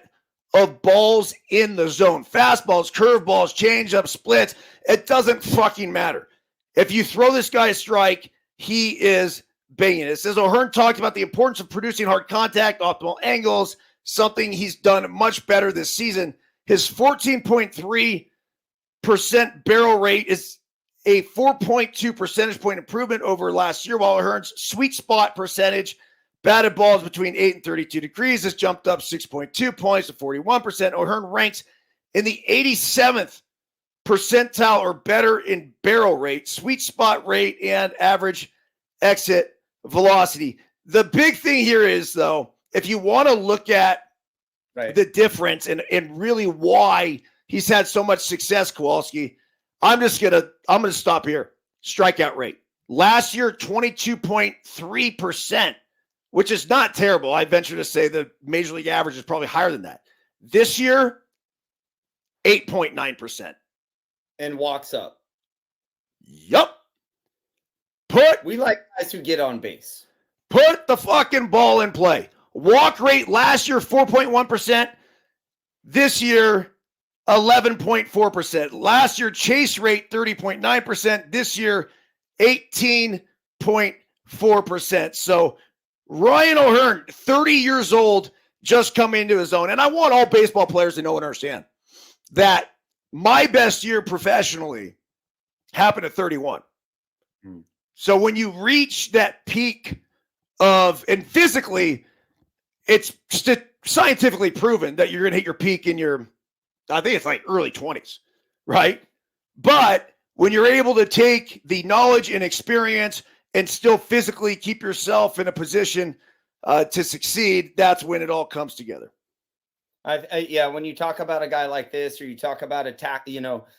of balls in the zone. Fastballs, curveballs, changeups, splits. It doesn't fucking matter. If you throw this guy a strike, he is banging. It says O'Hearn talked about the importance of producing hard contact, optimal angles, something he's done much better this season. His 14.3% barrel rate is a 4.2 percentage point improvement over last year, while O'Hearn's sweet spot percentage, batted balls between 8 and 32 degrees, has jumped up 6.2 points to 41%. O'Hearn ranks in the 87th percentile or better in barrel rate, sweet spot rate, and average exit velocity. The big thing here is, though, if you want to look at the difference and really why he's had so much success, Kowalski, I'm gonna stop here. Strikeout rate. Last year, 22.3%, which is not terrible. I venture to say the major league average is probably higher than that. This year, 8.9%. And walks up. Yup. We like guys who get on base. Put the fucking ball in play. Walk rate last year, 4.1%. This year, 11.4%. Last year, chase rate, 30.9%. This year, 18.4%. So Ryan O'Hearn, 30 years old, just coming into his own. And I want all baseball players to know and understand that my best year professionally happened at 31. So when you reach that peak and physically, it's scientifically proven that you're going to hit your peak in your, I think it's like early 20s, right? But when you're able to take the knowledge and experience and still physically keep yourself in a position to succeed, that's when it all comes together. Yeah, when you talk about a guy like this, or you talk about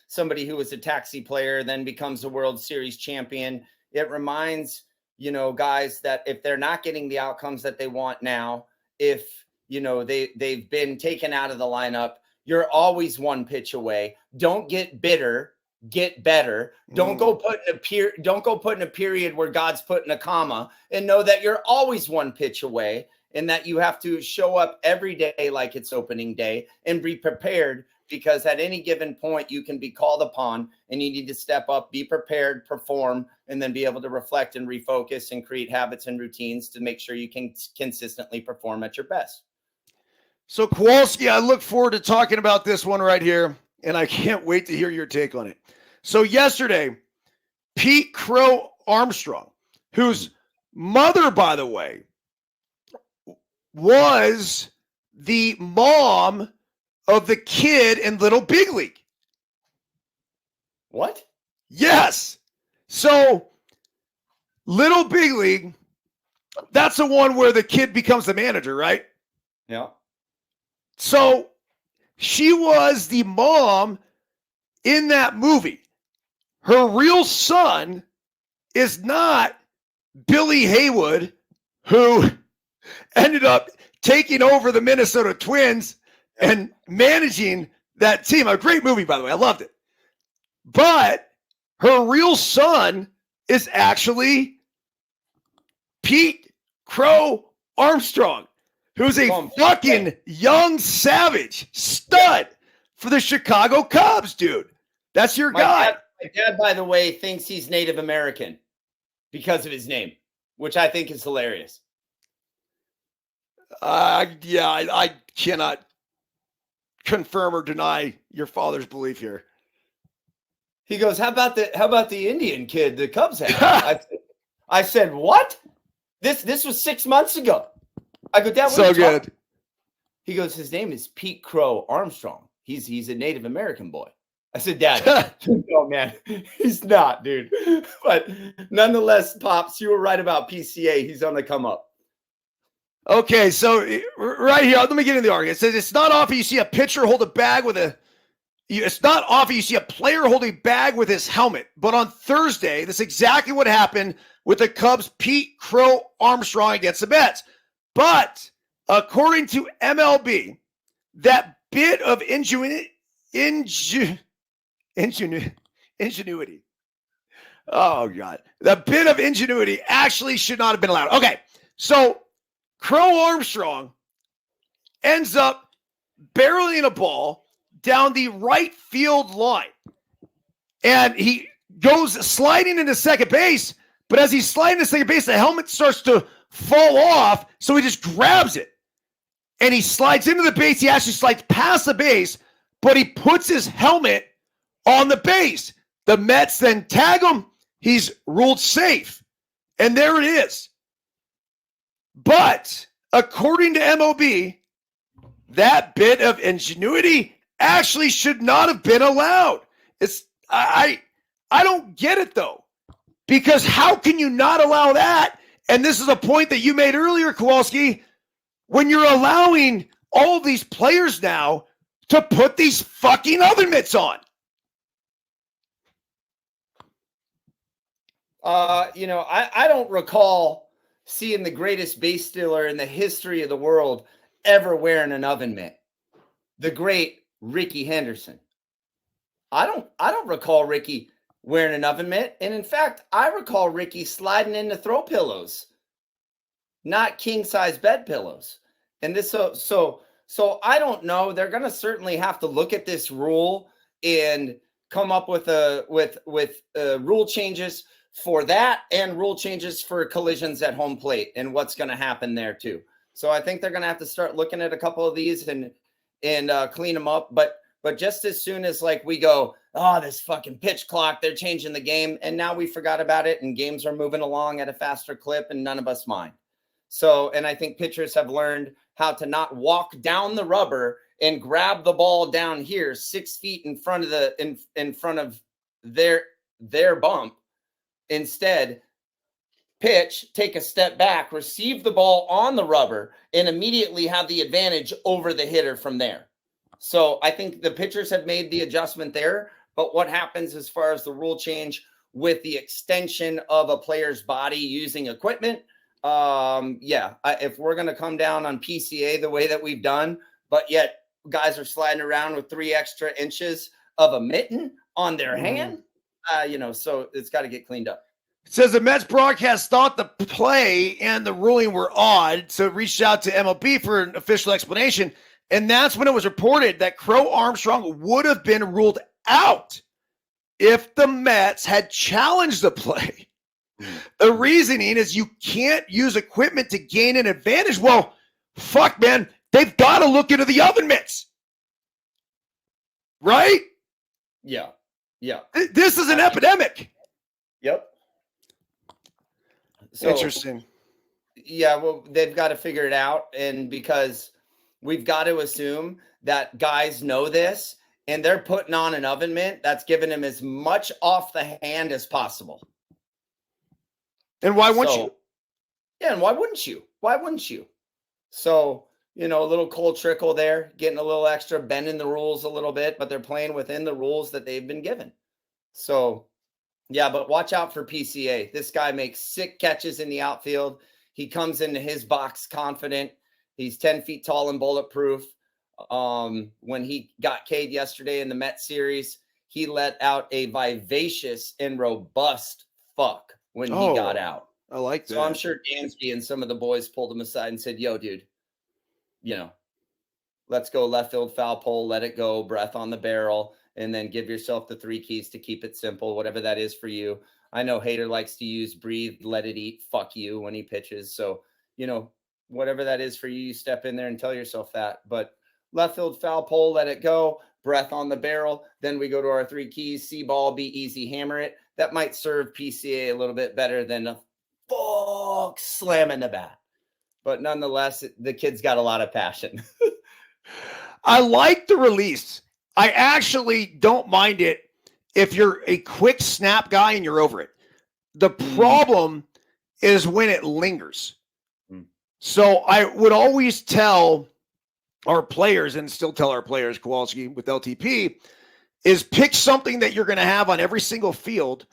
somebody who was a taxi player, then becomes a World Series champion, it reminds, guys that if they're not getting the outcomes that they want now, if, they've been taken out of the lineup, you're always one pitch away. Don't get bitter, get better. Don't go put in a period where God's putting a comma, and know that you're always one pitch away. And that you have to show up every day like it's opening day and be prepared, because at any given point you can be called upon and you need to step up, be prepared, perform, and then be able to reflect and refocus and create habits and routines to make sure you can consistently perform at your best. So Kowalski, I look forward to talking about this one right here, and I can't wait to hear your take on it. So yesterday, Pete Crow Armstrong, whose mother, by the way, was the mom of the kid in Little Big League. What? Yes. So Little Big League, that's the one where the kid becomes the manager, right? Yeah. So she was the mom in that movie. Her real son is not Billy Haywood, who ended up taking over the Minnesota Twins and managing that team. A great movie, by the way. I loved it. But her real son is actually Pete Crow Armstrong, who's a fucking young savage stud for the Chicago Cubs, dude. That's your guy. My dad, by the way, thinks he's Native American because of his name, which I think is hilarious. I cannot confirm or deny your father's belief here. He goes, how about the Indian kid the Cubs had? I said, what? This was 6 months ago. I go, Dad, so good. He goes, his name is Pete Crow Armstrong. He's a Native American boy. I said, Dad, no, man, he's not, dude. But nonetheless, Pops, you were right about PCA. He's on the come up. Okay, so right here, let me get in the argument. It says it's not often you see a pitcher hold a bag with it's not often you see a player holding a bag with his helmet. But on Thursday, that's exactly what happened with the Cubs' Pete Crow Armstrong against the Mets. But according to MLB, that bit of ingenuity. Oh, God. The bit of ingenuity actually should not have been allowed. Okay, so Crow Armstrong ends up barreling a ball down the right field line. And he goes sliding into second base, but as he's sliding to second base, the helmet starts to fall off, so he just grabs it. And he slides into the base. He actually slides past the base, but he puts his helmet on the base. The Mets then tag him. He's ruled safe. And there it is. But according to MLB, that bit of ingenuity actually should not have been allowed. I don't get it, though, because how can you not allow that? And this is a point that you made earlier, Kowalski, when you're allowing all of these players now to put these fucking oven mitts on. I don't recall seeing the greatest base stealer in the history of the world ever wearing an oven mitt. The great Ricky Henderson. I don't recall Ricky wearing an oven mitt. And in fact, I recall Ricky sliding into throw pillows, not king size bed pillows. And this, so I don't know. They're going to certainly have to look at this rule and come up with rule changes for that, and rule changes for collisions at home plate and what's going to happen there too. So I think they're going to have to start looking at a couple of these and clean them up. But just as soon as like we go, oh, this fucking pitch clock, they're changing the game, and now we forgot about it, and games are moving along at a faster clip, and none of us mind. So, and I think pitchers have learned how to not walk down the rubber and grab the ball down here 6 feet in front of in front of their their bump. Instead, pitch, take a step back, receive the ball on the rubber, and immediately have the advantage over the hitter from there. So I think the pitchers have made the adjustment there. But what happens as far as the rule change with the extension of a player's body using equipment? If we're going to come down on PCA the way that we've done, but yet guys are sliding around with 3 extra inches of a mitten on their hand, so it's got to get cleaned up. It says the Mets broadcast thought the play and the ruling were odd, so it reached out to MLB for an official explanation. And that's when it was reported that Crow Armstrong would have been ruled out if the Mets had challenged the play. The reasoning is you can't use equipment to gain an advantage. Well, fuck, man. They've got to look into the oven mitts. Right? Yeah. This is an epidemic. Yep. So, interesting. Yeah, well, they've got to figure it out. And because we've got to assume that guys know this and they're putting on an oven mitt that's giving them as much off the hand as possible. And why wouldn't you? Yeah, and why wouldn't you? Why wouldn't you? So, a little cold trickle there, getting a little extra, bending the rules a little bit, but they're playing within the rules that they've been given. So, yeah, but watch out for PCA. This guy makes sick catches in the outfield. He comes into his box confident. He's 10 feet tall and bulletproof. When he got K'd yesterday in the Met series, he let out a vivacious and robust fuck when he got out. I like that. So I'm sure Dansby and some of the boys pulled him aside and said, yo, dude, let's go left field foul pole, let it go, breath on the barrel, and then give yourself the 3 keys to keep it simple, whatever that is for you. I know Hader likes to use breathe, let it eat, fuck you when he pitches. So, whatever that is for you, you step in there and tell yourself that. But left field foul pole, let it go, breath on the barrel. Then we go to our 3 keys, see ball, be easy, hammer it. That might serve PCA a little bit better than a fuck slamming the bat. But nonetheless, the kid's got a lot of passion. I like the release. I actually don't mind it if you're a quick snap guy and you're over it. The problem is when it lingers. So I would always tell our players, and still tell our players, Kowalski with LTP, is pick something that you're going to have on every single field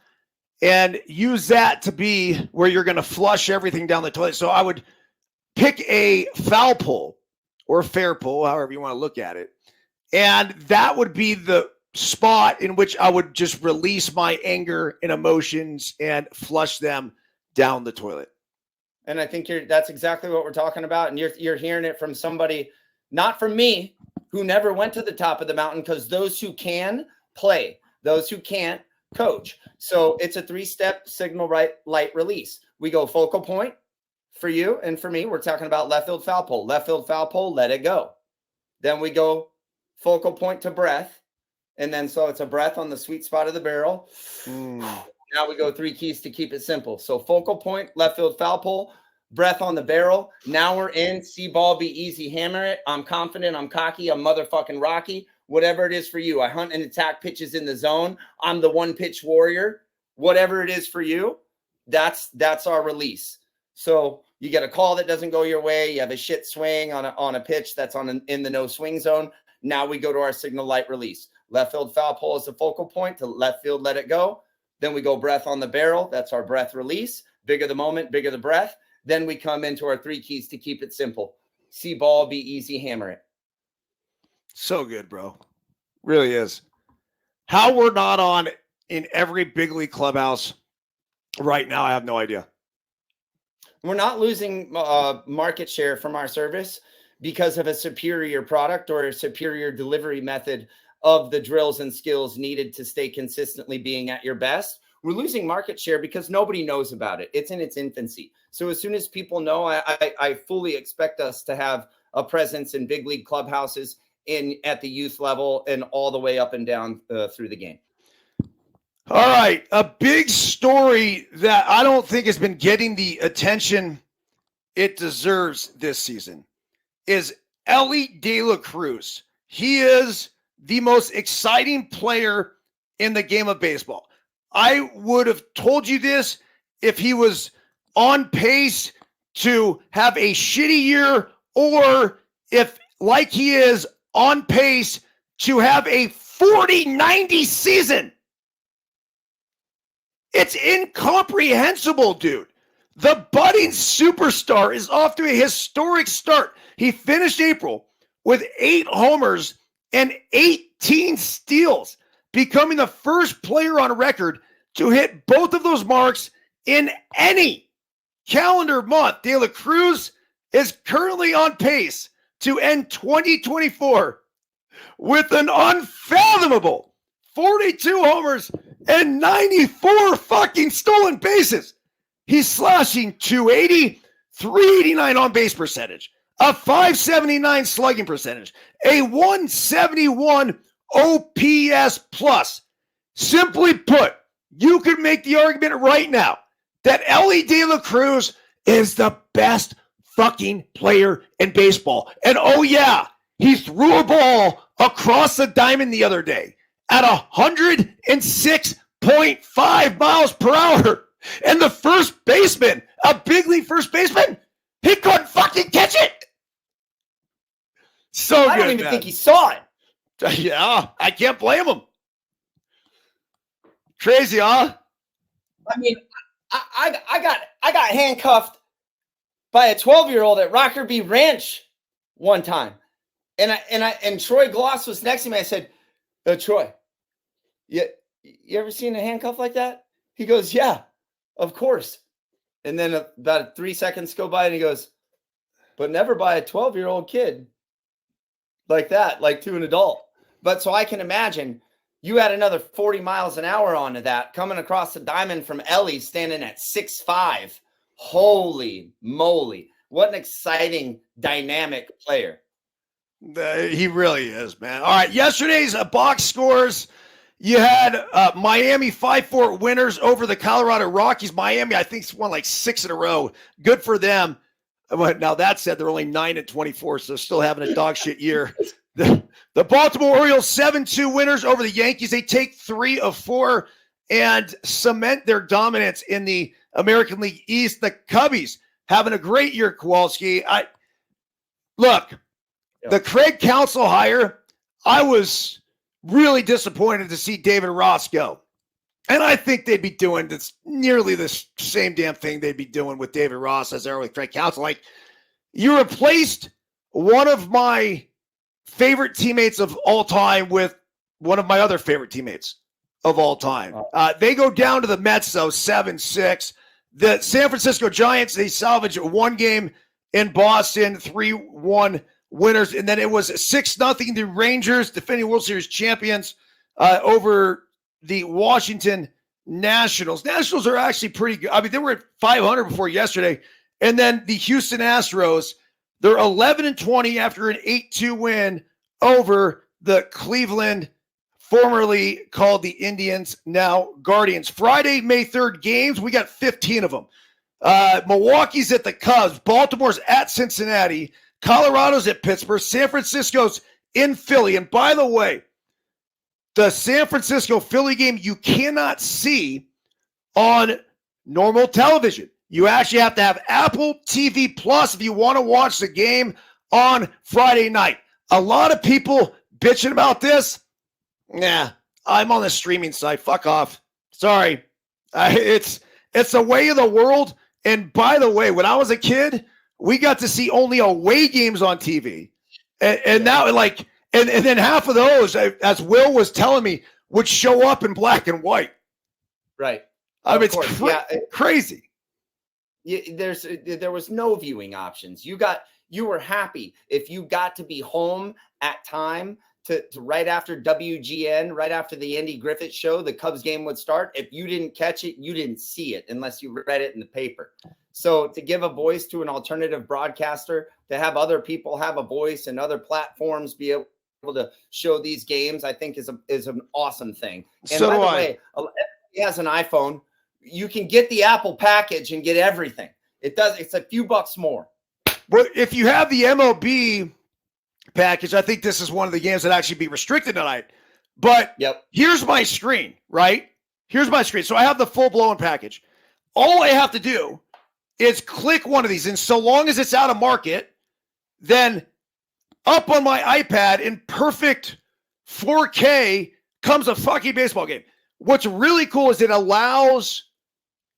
and use that to be where you're going to flush everything down the toilet. So I would pick a foul pole or fair pole, however you want to look at it. And that would be the spot in which I would just release my anger and emotions and flush them down the toilet. And I think that's exactly what we're talking about. And you're hearing it from somebody, not from me, who never went to the top of the mountain, because those who can play, those who can't coach. So it's a 3-step signal light release. We go focal point for you and for me. We're talking about left field foul pole, let it go. Then we go focal point to breath. And then so it's a breath on the sweet spot of the barrel. Now we go 3 keys to keep it simple. So focal point, left field foul pole, breath on the barrel. Now we're in, see ball, be easy, hammer it. I'm confident, I'm cocky, I'm motherfucking Rocky. Whatever it is for you. I hunt and attack pitches in the zone. I'm the 1-pitch warrior. Whatever it is for you, that's our release. So you get a call that doesn't go your way. You have a shit swing on a pitch that's in the no swing zone. Now we go to our signal light release. Left field foul pole is the focal point to left field, let it go. Then we go breath on the barrel. That's our breath release. Bigger the moment, bigger the breath. Then we come into our 3 keys to keep it simple. See ball, be easy, hammer it. So good, bro. Really is. How we're not on in every big league clubhouse right now, I have no idea. We're not losing market share from our service because of a superior product or a superior delivery method of the drills and skills needed to stay consistently being at your best. We're losing market share because nobody knows about it. It's in its infancy. So as soon as people know, I fully expect us to have a presence in big league clubhouses at the youth level and all the way up and down through the game. All right. A big story that I don't think has been getting the attention it deserves this season is Elly De La Cruz. He is the most exciting player in the game of baseball. I would have told you this if he was on pace to have a shitty year, or if, like he is, on pace to have a 40-90 season. It's incomprehensible, dude. The budding superstar is off to a historic start. He finished April with 8 homers and 18 steals, becoming the first player on record to hit both of those marks in any calendar month. De La Cruz is currently on pace to end 2024 with an unfathomable 42 homers and 94 fucking stolen bases. He's slashing 280, 389 on base percentage, a 579 slugging percentage, a 171 OPS plus. Simply put, you could make the argument right now that Elly De La Cruz is the best fucking player in baseball. And oh yeah, he threw a ball across the diamond the other day at 106.5 miles per hour. And the first baseman, a big league first baseman, he couldn't fucking catch it. So I don't even think he saw it. Yeah, I can't blame him. Crazy, huh? I mean, I got handcuffed by a 12-year-old at Rockerby Ranch one time. And Troy Gloss was next to me. I said, Troy, you ever seen a handcuff like that? He goes, yeah, of course. And then about 3 seconds go by and he goes, but never by a 12-year-old kid like that, like to an adult. But so I can imagine you had another 40 miles an hour onto that coming across the diamond from Elly standing at 6'5". Holy moly. What an exciting, dynamic player. He really is, man. All right, yesterday's box scores. You had Miami 5-4 winners over the Colorado Rockies. Miami, I think, won like 6 in a row. Good for them. But now that said, they're only 9-24, so still having a dog shit year. The Baltimore Orioles 7-2 winners over the Yankees. They take 3 of 4 and cement their dominance in the American League East. The Cubbies having a great year, Kowalski. The Craig Counsell hire, I was really disappointed to see David Ross go. And I think they'd be doing this nearly the same damn thing they'd be doing with David Ross as they are with Craig Counsell. Like, you replaced one of my favorite teammates of all time with one of my other favorite teammates of all time. They go down to the Mets, though, 7-6. The San Francisco Giants, they salvage one game in Boston, 3-1 winners. And then it was 6-0 the Rangers, defending World Series champions, over the Washington Nationals. Nationals are actually pretty good. I mean, they were at 500 before yesterday. And then the Houston Astros, they're 11-20 after an 8-2 win over the Cleveland, formerly called the Indians, now Guardians. Friday, May 3rd games, we got 15 of them. Milwaukee's at the Cubs. Baltimore's at Cincinnati. Colorado's at Pittsburgh. San Francisco's in Philly. And by the way, the San Francisco-Philly game you cannot see on normal television. You actually have to have Apple TV Plus if you want to watch the game on Friday night. A lot of people bitching about this. Nah, I'm on the streaming site. Fuck off. Sorry. It's the way of the world. And by the way, when I was a kid, we got to see only away games on TV. And now, like, and then half of those, as Will was telling me, would show up in black and white. Right. I mean, it's crazy. There was no viewing options. You were happy if you got to be home at time to right after WGN, right after the Andy Griffith show, the Cubs game would start. If you didn't catch it, you didn't see it unless you read it in the paper. So to give a voice to an alternative broadcaster, to have other people have a voice and other platforms be able to show these games, I think is an awesome thing. And so by the do way, he has an iPhone. You can get the Apple package and get everything. It's a few bucks more. Well, if you have the MLB package, I think this is one of the games that actually be restricted tonight. But Here's my screen, right? Here's my screen. So I have the full blown package. All I have to do is click one of these. And so long as it's out of market, then up on my iPad in perfect 4K comes a fucking baseball game. What's really cool is it allows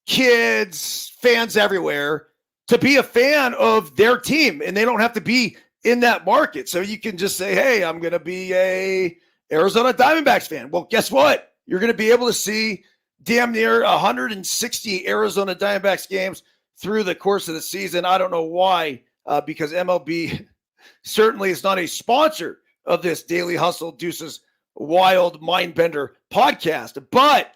kids, fans everywhere to be a fan of their team, and they don't have to be in that market. So you can just say, hey, I'm going to be a Arizona Diamondbacks fan. Well, guess what? You're going to be able to see damn near 160 Arizona Diamondbacks games through the course of the season. I don't know why, because MLB certainly is not a sponsor of this Daily Hustle Deuces Wild Mindbender podcast, but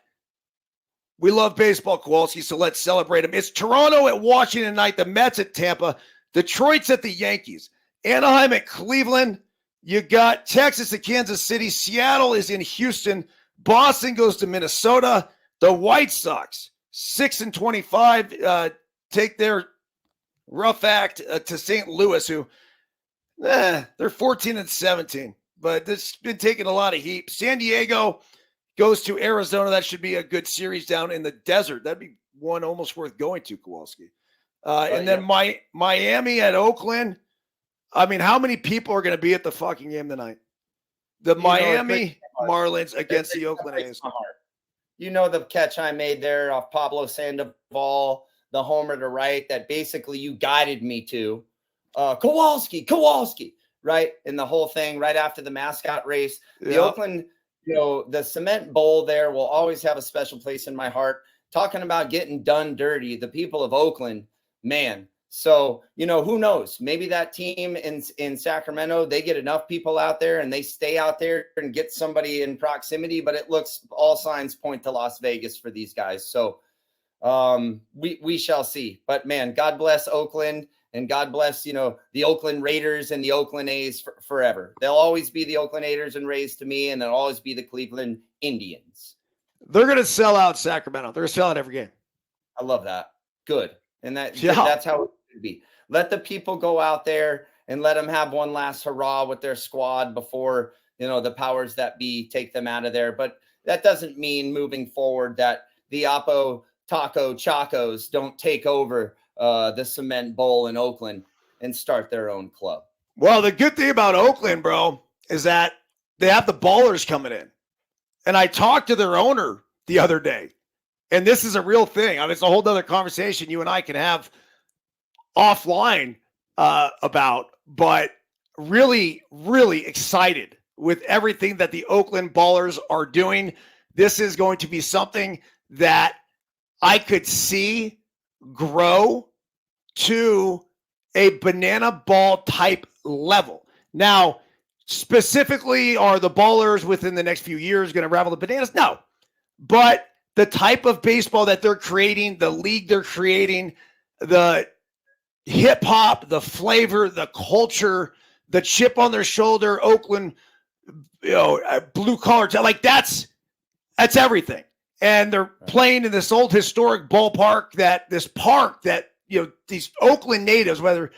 we love baseball, Kowalski, so let's celebrate them. It's Toronto at Washington tonight, the Mets at Tampa, Detroit's at the Yankees, Anaheim at Cleveland. You got Texas at Kansas City. Seattle is in Houston. Boston goes to Minnesota. The White Sox, 6-25, take their rough act to St. Louis, who they're 14-17, but this has been taking a lot of heat. San Diego goes to Arizona. That should be a good series down in the desert. That'd be one almost worth going to, Kowalski. And then Miami at Oakland. I mean, how many people are going to be at the fucking game tonight? The Miami Marlins against the Oakland A's. You know the catch I made there off Pablo Sandoval, the homer to right that basically you guided me to. Kowalski, right? And the whole thing right after the mascot race. The Oakland, the Cement Bowl there will always have a special place in my heart. Talking about getting done dirty, the people of Oakland, man. So, who knows? Maybe that team in Sacramento, they get enough people out there and they stay out there and get somebody in proximity, but it looks all signs point to Las Vegas for these guys. So we shall see. But, man, God bless Oakland and God bless, the Oakland Raiders and the Oakland A's forever. They'll always be the Oakland Raiders and Rays to me, and they'll always be the Cleveland Indians. They're going to sell out Sacramento. They're going to sell out every game. I love that. Good. And that's how it should be. Let the people go out there and let them have one last hurrah with their squad before, the powers that be take them out of there. But that doesn't mean moving forward that the Apo Taco Chacos don't take over the Cement Bowl in Oakland and start their own club. Well, the good thing about Oakland, bro, is that they have the ballers coming in. And I talked to their owner the other day. And this is a real thing. I mean, it's a whole other conversation you and I can have offline about, but really, really excited with everything that the Oakland Ballers are doing. This is going to be something that I could see grow to a banana ball type level. Now, specifically, are the Ballers within the next few years going to ravel the bananas? No. But the type of baseball that they're creating, the league they're creating, the hip hop, the flavor, the culture, the chip on their shoulder, Oakland, blue collar, like that's everything. And they're playing in this old historic ballpark that these Oakland natives, whether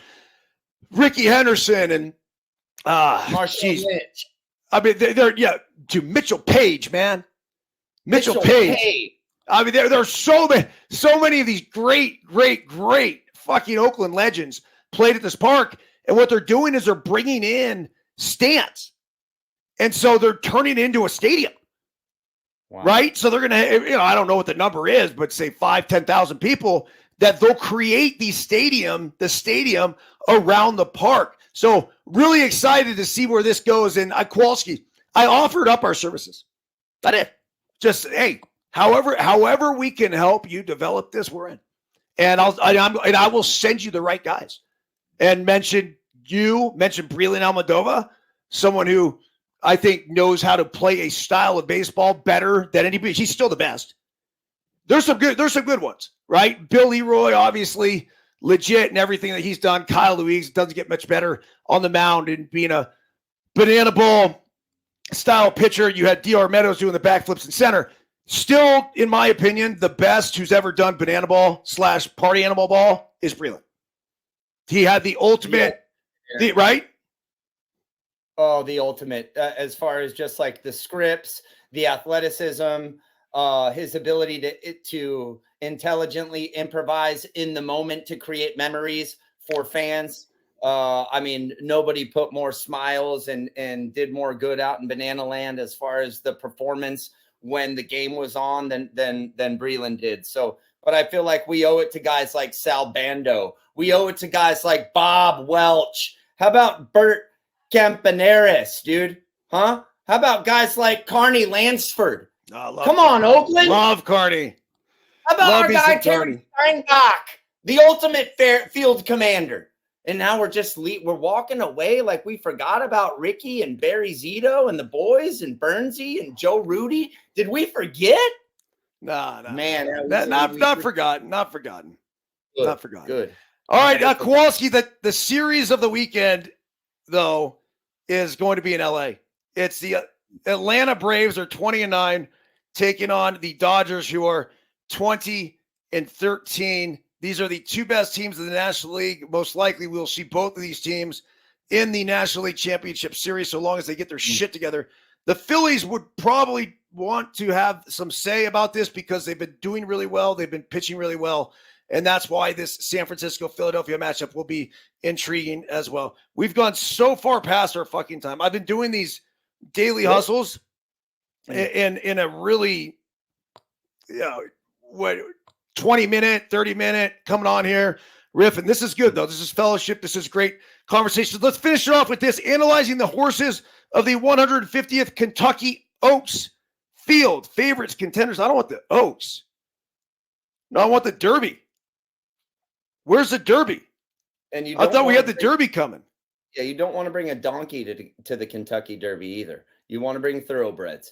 Ricky Henderson and Marshall Lynch. I mean, they're Mitchell Page, man. Mitchell Page. I mean, there are so many of these great fucking Oakland legends played at this park. And what they're doing is they're bringing in stands. And so they're turning it into a stadium. Wow. Right? So they're going to, I don't know what the number is, but say 5,000-10,000 people that they'll create the stadium around the park. So really excited to see where this goes. And Kowalski, I offered up our services. That it. Just, hey, however we can help you develop this, we're in. And I will send you the right guys. And mention Breland Almodovar, someone who I think knows how to play a style of baseball better than anybody. He's still the best. There's some good ones, right? Bill Leroy, obviously legit and everything that he's done. Kyle Louise doesn't get much better on the mound and being a banana ball style pitcher. You had D.R. Meadows doing the backflips in center. Still, in my opinion, the best who's ever done banana ball / party animal ball is Breland. He had the ultimate, right? Oh, the ultimate, as far as just like the scripts, the athleticism, his ability to intelligently improvise in the moment to create memories for fans. I mean, nobody put more smiles and did more good out in Banana Land as far as the performance when the game was on than Breland did. So, but I feel like we owe it to guys like Sal Bando. We owe it to guys like Bob Welch. How about Bert Campaneris, dude? Huh? How about guys like Carney Lansford? Come on, Oakland. Love Carney. How about our guy Terry Steinbach, the ultimate field commander? And now we're walking away like we forgot about Ricky and Barry Zito and the boys and Byrnesy and Joe Rudy. Did we forget? No. Man, not forgotten. Not forgotten. Good, not forgotten. Good. All right, Kowalski, the series of the weekend, though, is going to be in LA. It's the Atlanta Braves are 20-9, taking on the Dodgers, who are 20-13. These are the two best teams in the National League. Most likely we'll see both of these teams in the National League Championship Series, so long as they get their shit together. The Phillies would probably want to have some say about this because they've been doing really well. They've been pitching really well. And that's why this San Francisco-Philadelphia matchup will be intriguing as well. We've gone so far past our fucking time. I've been doing these daily hustles in a really, 20-minute, 30-minute coming on here, riffing. This is good, though. This is fellowship. This is great conversation. Let's finish it off with this. Analyzing the horses of the 150th Kentucky Oaks Field. Favorites, contenders. I don't want the Oaks. No, I want the Derby. Where's the Derby? And I thought we had the Derby coming. Yeah, you don't want to bring a donkey to the Kentucky Derby either. You want to bring thoroughbreds.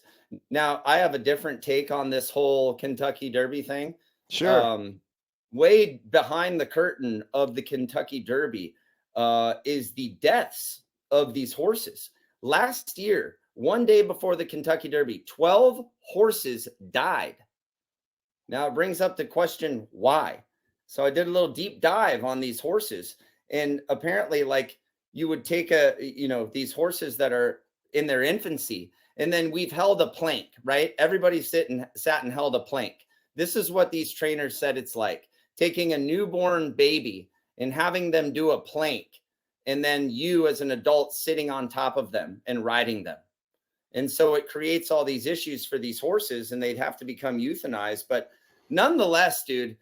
Now, I have a different take on this whole Kentucky Derby thing. Sure. Way behind the curtain of the Kentucky Derby is the deaths of these horses. Last year, one day before the Kentucky Derby, 12 horses died. Now it brings up the question, why? So I did a little deep dive on these horses, and apparently, like, you would take these horses that are in their infancy, and then we've held a plank, right? Everybody sat and held a plank. This is what these trainers said it's like, taking a newborn baby and having them do a plank, and then you as an adult sitting on top of them and riding them. And so it creates all these issues for these horses, and they'd have to become euthanized. But nonetheless, dude,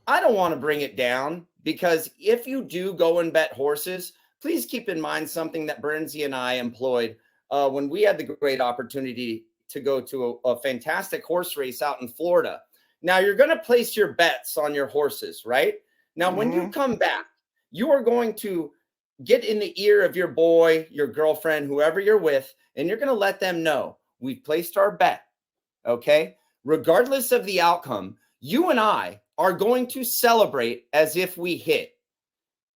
I don't want to bring it down, because if you do go and bet horses, please keep in mind something that Byrnesy and I employed when we had the great opportunity to go to a fantastic horse race out in Florida. Now, you're going to place your bets on your horses, right? Now, when you come back, you are going to get in the ear of your boy, your girlfriend, whoever you're with, and you're going to let them know we've placed our bet, okay? Regardless of the outcome, you and I are going to celebrate as if we hit.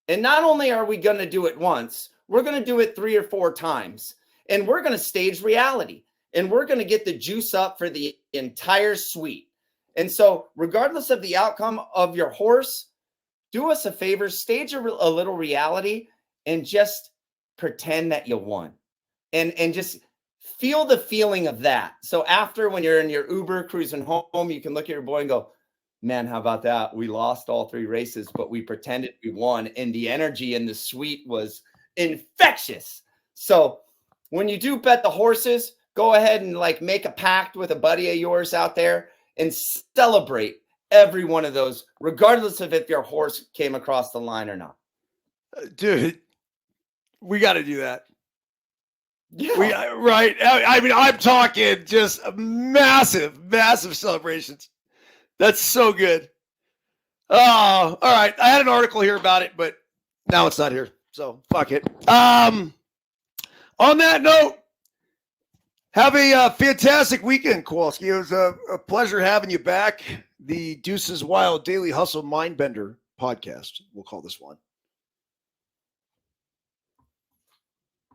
And not only are we going to do it once, we're going to do it 3 or 4 times. And we're going to stage reality. And we're going to get the juice up for the entire suite. And so regardless of the outcome of your horse, do us a favor, stage a little reality and just pretend that you won. And just feel the feeling of that. So after, when you're in your Uber cruising home, you can look at your boy and go, man, how about that? We lost all 3 races, but we pretended we won. And the energy in the suite was infectious. So when you do bet the horses, go ahead and make a pact with a buddy of yours out there and celebrate every one of those, regardless of if your horse came across the line or not. Dude, we got to do that. Yeah. Right. I mean, I'm talking just massive celebrations. That's so good. Oh, all right. I had an article here about it, but now it's not here. So fuck it. On that note, have a fantastic weekend, Kowalski. It was a pleasure having you back. The Deuces Wild Daily Hustle Mindbender podcast, we'll call this one.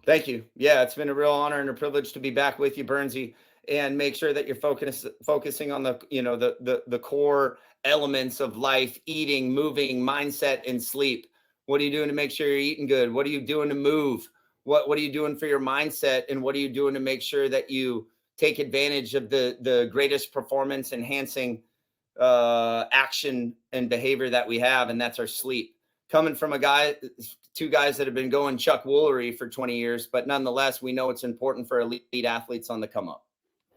Thank you. Yeah, it's been a real honor and a privilege to be back with you, Byrnesy, and make sure that you're focusing on the core elements of life: eating, moving, mindset, and sleep. What are you doing to make sure you're eating good? What are you doing to move? What are you doing for your mindset? And what are you doing to make sure that you take advantage of the greatest performance enhancing action and behavior that we have, and that's our sleep. Coming from two guys that have been going Chuck Woolery for 20 years, but nonetheless, we know it's important for elite athletes on the come up.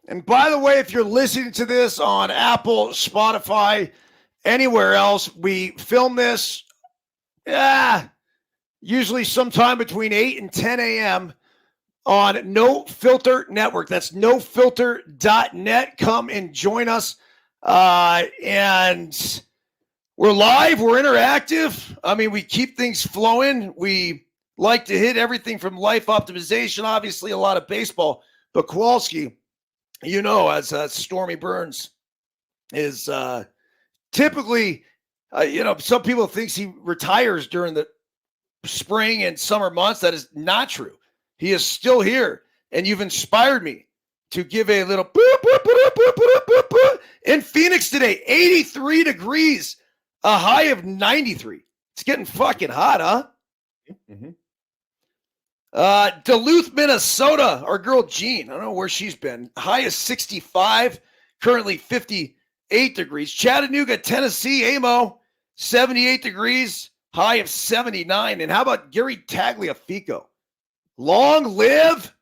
And by the way, if you're listening to this on Apple, Spotify, anywhere else, we film this usually sometime between 8 and 10 a.m. on No Filter Network. That's nofilter.net. Come and join us. And we're live. We're interactive. I mean, we keep things flowing. We like to hit everything from life optimization, obviously a lot of baseball. But Kowalski, you know, as Stormy Byrnes is typically, some people think he retires during the spring and summer months. That is not true. He is still here, and you've inspired me to give a little boop, boop, boop, boop, boop, boop, boop. In Phoenix today, 83 degrees, a high of 93. It's getting fucking hot, huh? Mm-hmm. Duluth, Minnesota, our girl Jean, I don't know where she's been. High is 65, currently 58 degrees. Chattanooga, Tennessee, Amo, 78 degrees, high of 79. And how about Gary Tagliafico? Long live.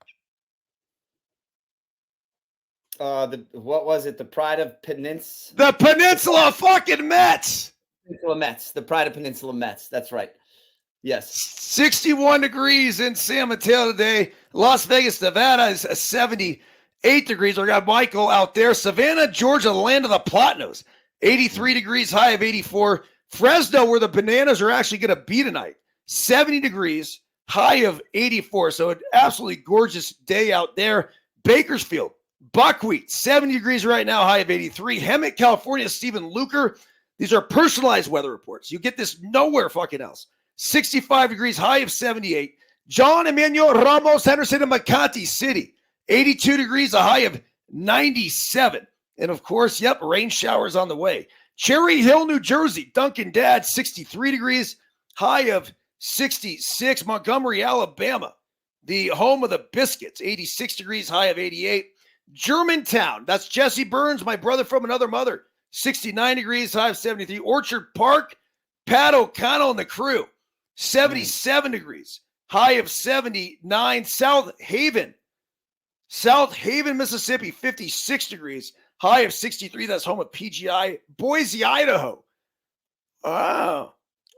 What was it? The Pride of Peninsula? The Peninsula fucking Mets. Peninsula Mets. The Pride of Peninsula Mets. That's right. Yes. 61 degrees in San Mateo today. Las Vegas, Nevada is 78 degrees. We got Michael out there. Savannah, Georgia, the land of the Platinos. 83 degrees, high of 84. Fresno, where the Bananas are actually going to be tonight. 70 degrees, high of 84. So an absolutely gorgeous day out there. Bakersfield, Buckwheat, 70 degrees right now, high of 83. Hemet, California, Stephen Luker. These are personalized weather reports. You get this nowhere fucking else. 65 degrees, high of 78. John Emmanuel Ramos, Henderson, and Makati City. 82 degrees, a high of 97. And of course, rain showers on the way. Cherry Hill, New Jersey, Duncan Dad, 63 degrees, high of 66. Montgomery, Alabama, the home of the Biscuits, 86 degrees, high of 88. Germantown, that's Jesse Byrnes, my brother from another mother, 69 degrees, high of 73. Orchard Park, Pat O'Connell and the crew, 77 degrees, high of 79. South Haven, Mississippi, 56 degrees, high of 63. That's home of PGI. Boise, Idaho. Wow.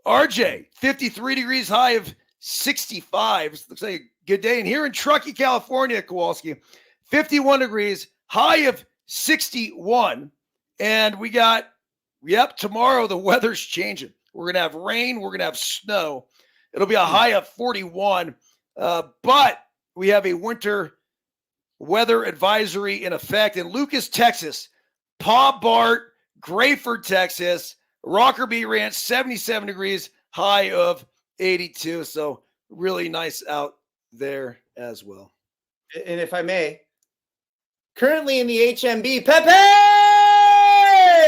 RJ, 53 degrees, high of 65. Looks like a good day. And here in Truckee, California, Kowalski, 51 degrees, high of 61. And we got, tomorrow the weather's changing. We're going to have rain. We're going to have snow. It'll be a high of 41. But we have a winter weather advisory in effect in Lucas, Texas, Paw Bart, Grayford, Texas, Rockerbie Ranch, 77 degrees, high of 82. So really nice out there as well. And if I may, currently in the HMB, Pepe!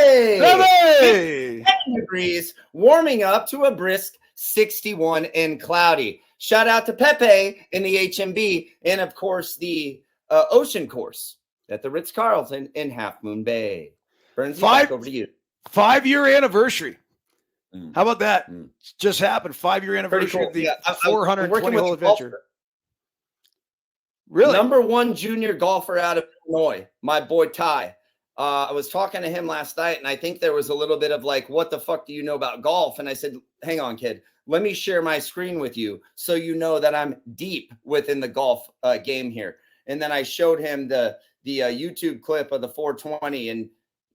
10 degrees, warming up to a brisk 61 and cloudy. Shout out to Pepe in the HMB, and of course the ocean course at the Ritz-Carlton in Half Moon Bay. Byrnes, back over to you. 5-year anniversary. How about that? Just happened. 5-year anniversary of the 420-hole adventure. Really? Number one junior golfer out of Illinois, my boy Ty. I was talking to him last night, and I think there was a little bit of like, what the fuck do you know about golf? And I said, hang on, kid. Let me share my screen with you so you know that I'm deep within the golf game here. And then I showed him the YouTube clip of the 420, and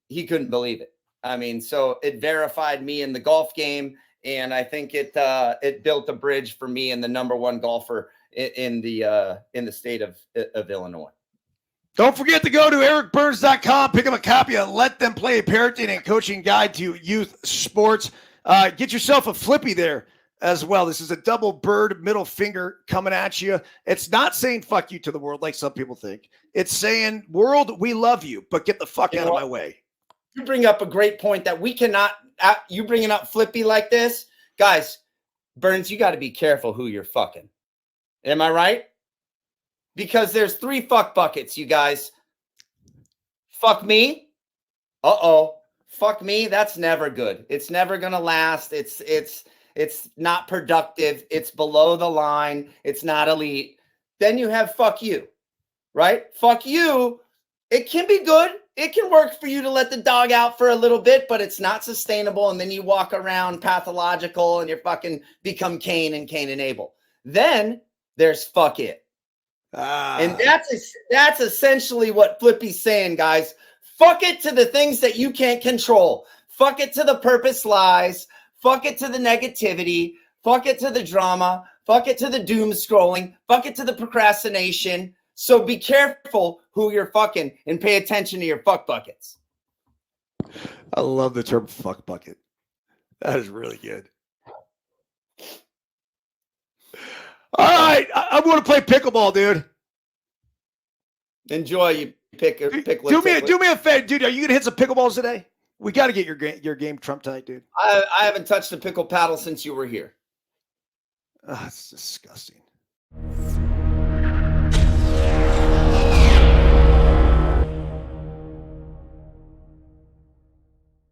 he couldn't believe it. I mean, so it verified me in the golf game, and I think it built a bridge for me and the number one golfer in the state of Illinois. Don't forget to go to ericbyrnes.com, pick up a copy of Let Them Play, a parenting and coaching guide to youth sports. Get yourself a flippy there as well. This is a double bird middle finger coming at you. It's not saying fuck you to the world like some people think. It's saying, world, we love you, but get the fuck out of my way. You bring up a great point that we cannot, you bringing up flippy like this. Guys, Byrnes, you got to be careful who you're fucking. Am I right? Because there's 3 fuck buckets, you guys. Fuck me. Uh-oh. Fuck me. That's never good. It's never going to last. It's not productive. It's below the line. It's not elite. Then you have fuck you, right? Fuck you. It can be good. It can work for you to let the dog out for a little bit, but it's not sustainable. And then you walk around pathological and you're fucking become Cain and Abel. Then there's fuck it. And that's essentially what Flippy's saying, guys. Fuck it to the things that you can't control. Fuck it to the purpose lies. Fuck it to the negativity. Fuck it to the drama. Fuck it to the doom scrolling. Fuck it to the procrastination. So be careful who you're fucking and pay attention to your fuck buckets. I love the term fuck bucket. That is really good. All right. I want to play pickleball, dude. Enjoy. You pick. Do me a favor, dude. Are you going to hit some pickleballs today? We got to get your game Trump tight, dude. I haven't touched a pickle paddle since you were here. Oh, it's disgusting.